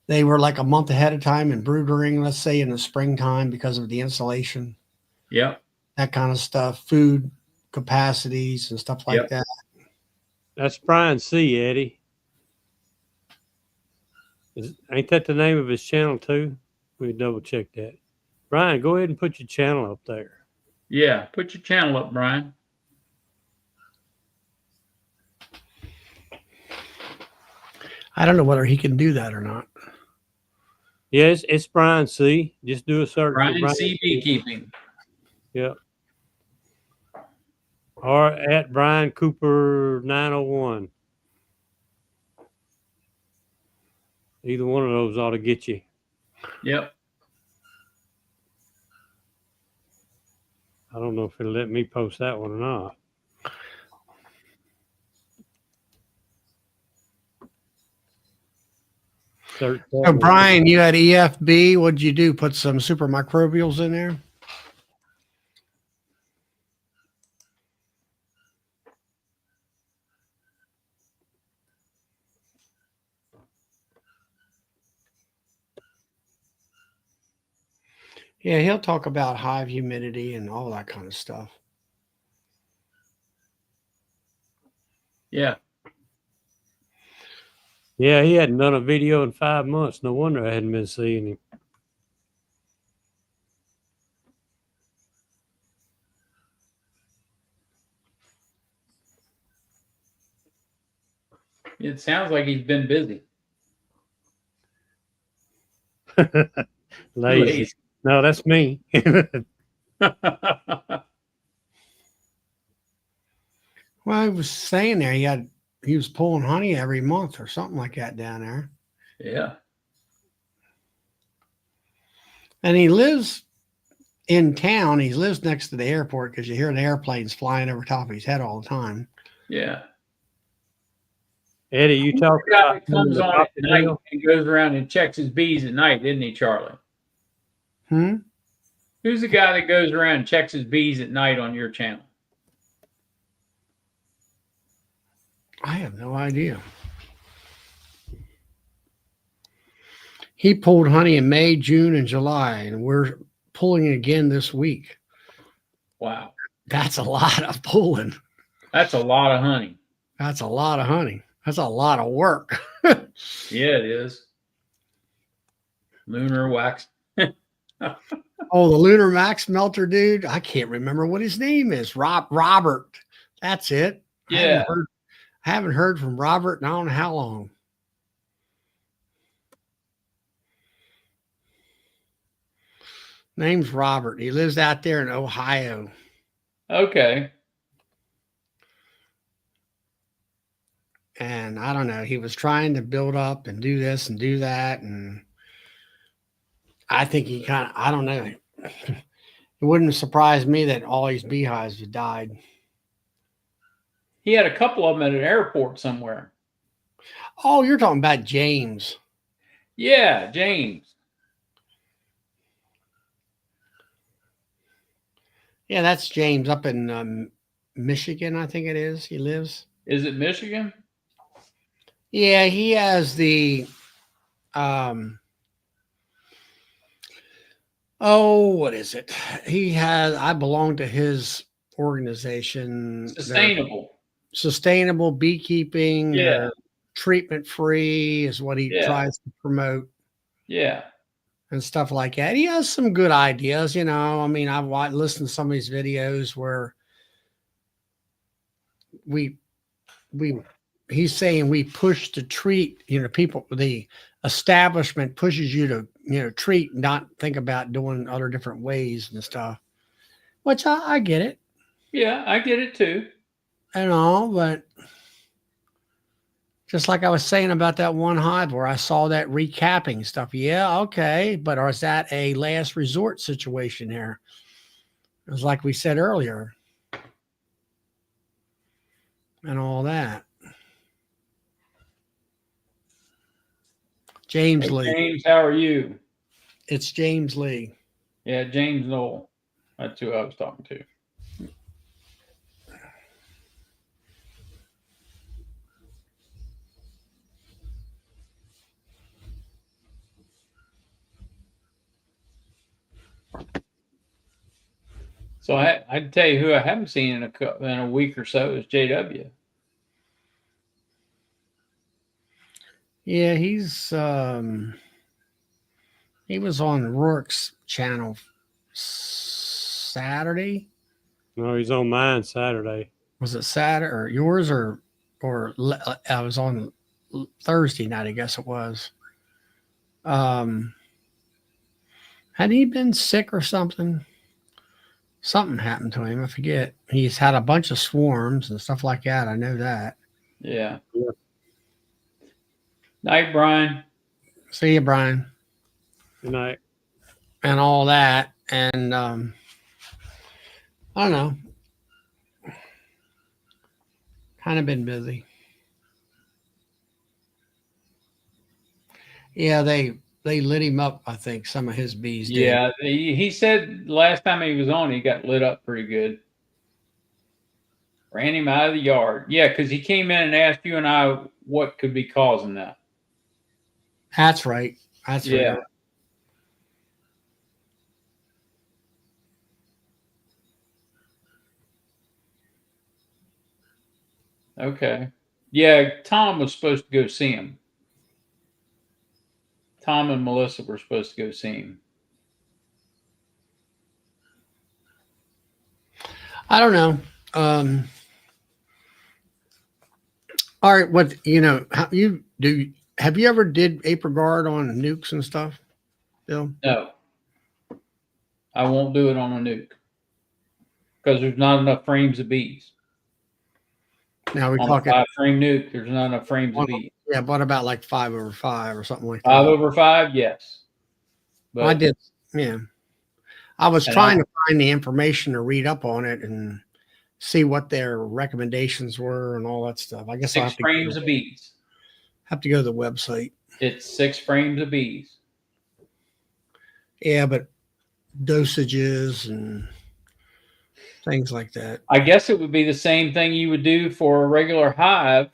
they were like a month ahead of time in brooding, let's say in the springtime because of the insulation. Yep. That kind of stuff, food capacities and stuff like that. That's Brian C. Eddie. Ain't that the name of his channel too? We double check that. Brian, go ahead and put your channel up there. Yeah. Put your channel up, Brian. I don't know whether he can do that or not. Yes, it's Brian C. Just do a search for Brian C. Beekeeping. Yep. Or at Brian Cooper 901. Either one of those ought to get you. Yep. I don't know if it'll let me post that one or not. So Brian, you had EFB. What'd you do? Put some super microbials in there? Yeah, he'll talk about hive humidity and all that kind of stuff. Yeah. Yeah, he hadn't done a video in 5 months. No wonder I hadn't been seeing him. It sounds like he's been busy. Lazy. No, that's me. Well, I was saying there he was pulling honey every month or something like that down there. Yeah. And he lives in town. He lives next to the airport because you hear the airplanes flying over top of his head all the time. Yeah. Eddie, you talk The guy about that comes on at night and goes around and checks his bees at night, isn't he, Charlie? Who's the guy that goes around and checks his bees at night on your channel? I have no idea. He pulled honey in May, June, and July, and we're pulling again this week. Wow. That's a lot of pulling. That's a lot of honey. That's a lot of honey. That's a lot of work. Yeah, it is. Lunar wax. Oh, the Lunar Max melter dude. I can't remember what his name is. Robert. That's it. Yeah. I haven't heard from Robert in I don't know how long. Name's Robert. He lives out there in Ohio. Okay. And I don't know. He was trying to build up and do this and do that. And I think he I don't know. It wouldn't surprise me that all these beehives had died. He had a couple of them at an airport somewhere. Oh, you're talking about James. Yeah, James. Yeah, that's James up in Michigan, I think it is. He lives. Is it Michigan? Yeah, he has the what is it? I belong to his organization. Sustainable beekeeping. Yeah. Treatment free is what he tries to promote. Yeah. And stuff like that. He has some good ideas, you know. I mean, I've listened to some of these videos where he's saying we push to treat, you know, people, the establishment pushes you to, you know, treat, not think about doing other different ways and stuff, which I get it. Yeah, I get it too. And all, but just like I was saying about that one hive where I saw that recapping stuff. Yeah, okay. But is that a last resort situation here? It was like we said earlier. And all that. James Lee. James, how are you? It's James Lee. Yeah, James Knoll. That's who I was talking to. So I'd tell you who I haven't seen in a week or so is JW. Yeah, he was on Rourke's channel Saturday. No, he's on mine Saturday. Was it Saturday or yours or I was on Thursday night, I guess it was. Had he been sick or something? Something happened to him. I forget. He's had a bunch of swarms and stuff like that. I know that. Yeah. Night, Brian. See you, Brian. Good night. And all that. And I don't know. Kind of been busy. Yeah, they lit him up, I think. Some of his bees did. Yeah, he said last time he was on, he got lit up pretty good. Ran him out of the yard. Yeah, because he came in and asked you and I what could be causing that. That's right. That's right. Okay. Yeah, Tom was supposed to go see him. Tom and Melissa were supposed to go see him. I don't know. All right, what have you ever did AprilGuard on nukes and stuff, Bill? No. I won't do it on a nuke. Because there's not enough frames of bees. Now we're talking 5-frame nuke, there's not enough frames of bees. Yeah, what about like 5/5 or something like that? 5/5, yes. But I did, yeah. I was trying to find the information to read up on it and see what their recommendations were and all that stuff. I guess 6 frames of bees. Have to go to the website. It's 6 frames of bees. Yeah, but dosages and things like that. I guess it would be the same thing you would do for a regular hive.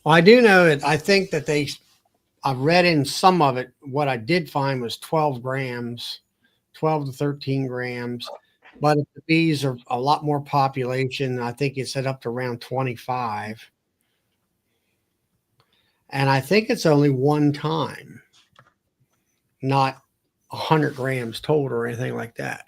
Well, I do know that I think that I've read in some of it, what I did find was 12 grams, 12 to 13 grams. But if the bees are a lot more population, I think it's set up to around 25. And I think it's only one time, not 100 grams total or anything like that.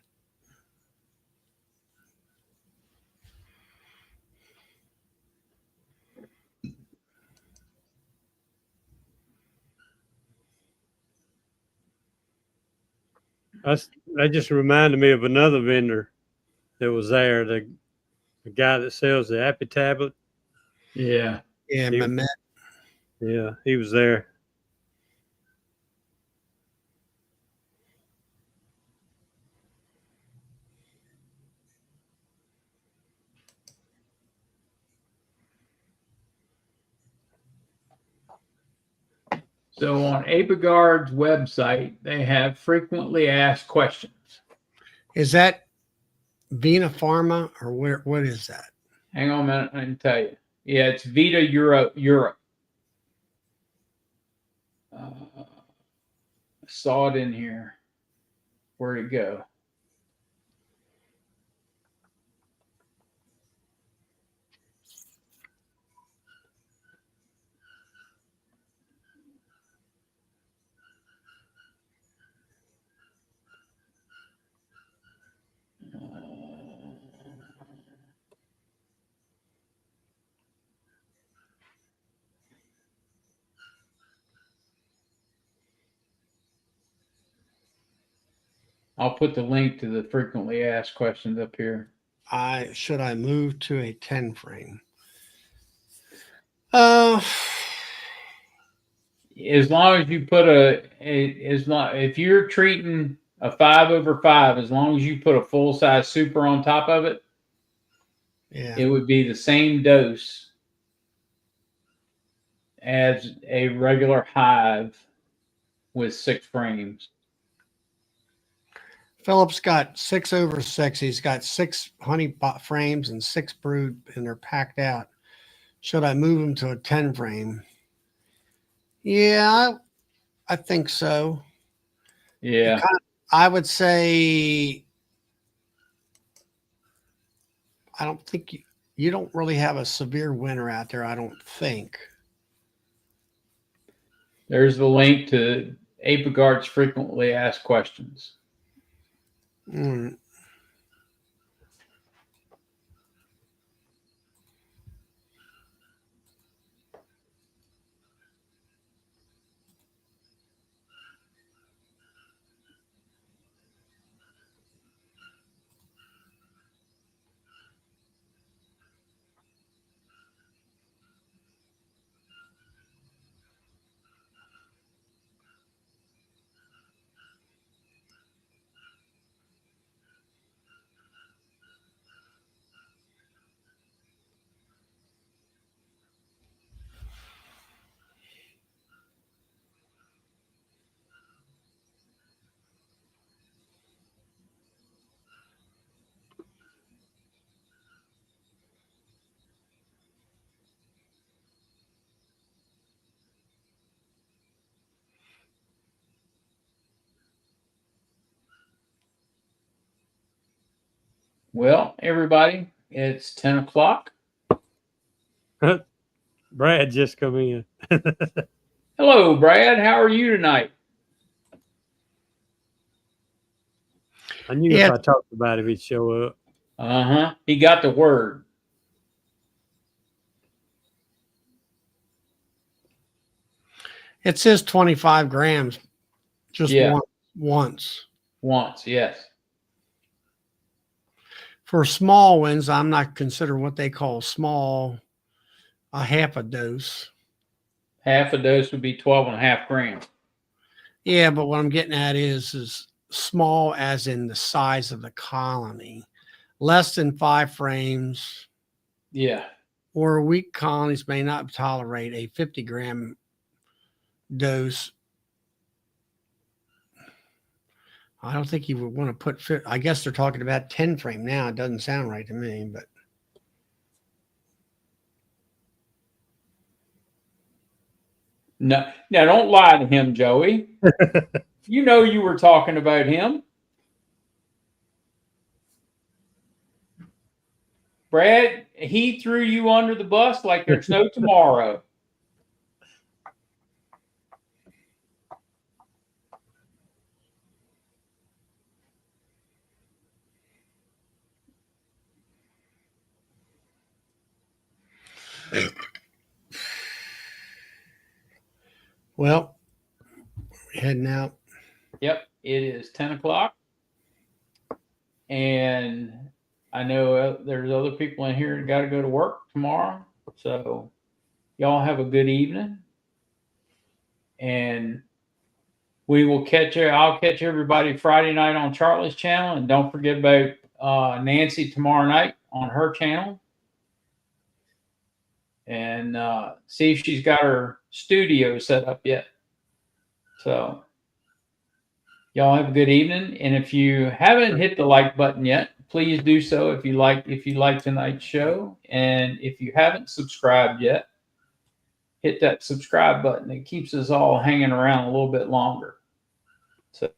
That just reminded me of another vendor that was there. The guy that sells the Appy tablet. Yeah. Yeah, He- Mehmet. Yeah, he was there. So on ApiGuard's website, they have frequently asked questions. Is that Vena Pharma or where? What is that? Hang on a minute, I can tell you. Yeah, it's Vita Europe. I saw it in here. Where'd it go? I'll put the link to the frequently asked questions up here. Should I move to a 10 frame? Uh, As long as you put if you're treating a 5/5, as long as you put a full size super on top of it, yeah. it would be the same dose as a regular hive with 6 frames. Philip's got 6/6. He's got 6 honey frames and 6 brood, and they're packed out. Should I move him to a 10 frame? Yeah, I think so. Yeah. I would say I don't think you don't really have a severe winter out there, I don't think. There's the link to ApiGuard's frequently asked questions. Mm. Well, everybody, it's 10 o'clock. Brad just come in. Hello, Brad. How are you tonight? I knew if I talked about it, he'd show up. Uh-huh. He got the word. It says 25 grams just once. Once, yes. For small ones, I'm not considering what they call small, a half a dose. Half a dose would be 12.5 grams. Yeah, but what I'm getting at is small as in the size of the colony. Less than 5 frames. Yeah. Or weak colonies may not tolerate a 50-gram dose. I don't think you would want to put, I guess they're talking about 10 frame now. It doesn't sound right to me, but. No, now don't lie to him, Joey. You know you were talking about him. Brad, he threw you under the bus like there's no tomorrow. Well, we're heading out. Yep, it is 10 o'clock. And I know there's other people in here that got to go to work tomorrow. So y'all have a good evening. And we will catch you. I'll catch everybody Friday night on Charlie's channel. And don't forget about Nancy tomorrow night on her channel. And see if she's got her studio set up yet. So y'all have a good evening. And if you haven't hit the like button yet, please do so if you like tonight's show. And if you haven't subscribed yet, hit that subscribe button. It keeps us all hanging around a little bit longer. So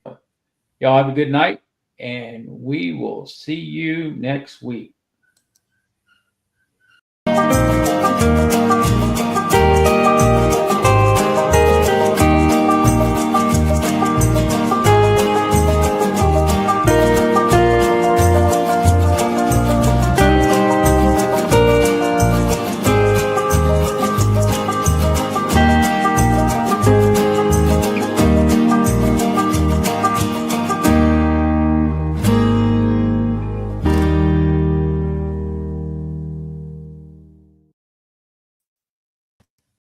y'all have a good night, and we will see you next week.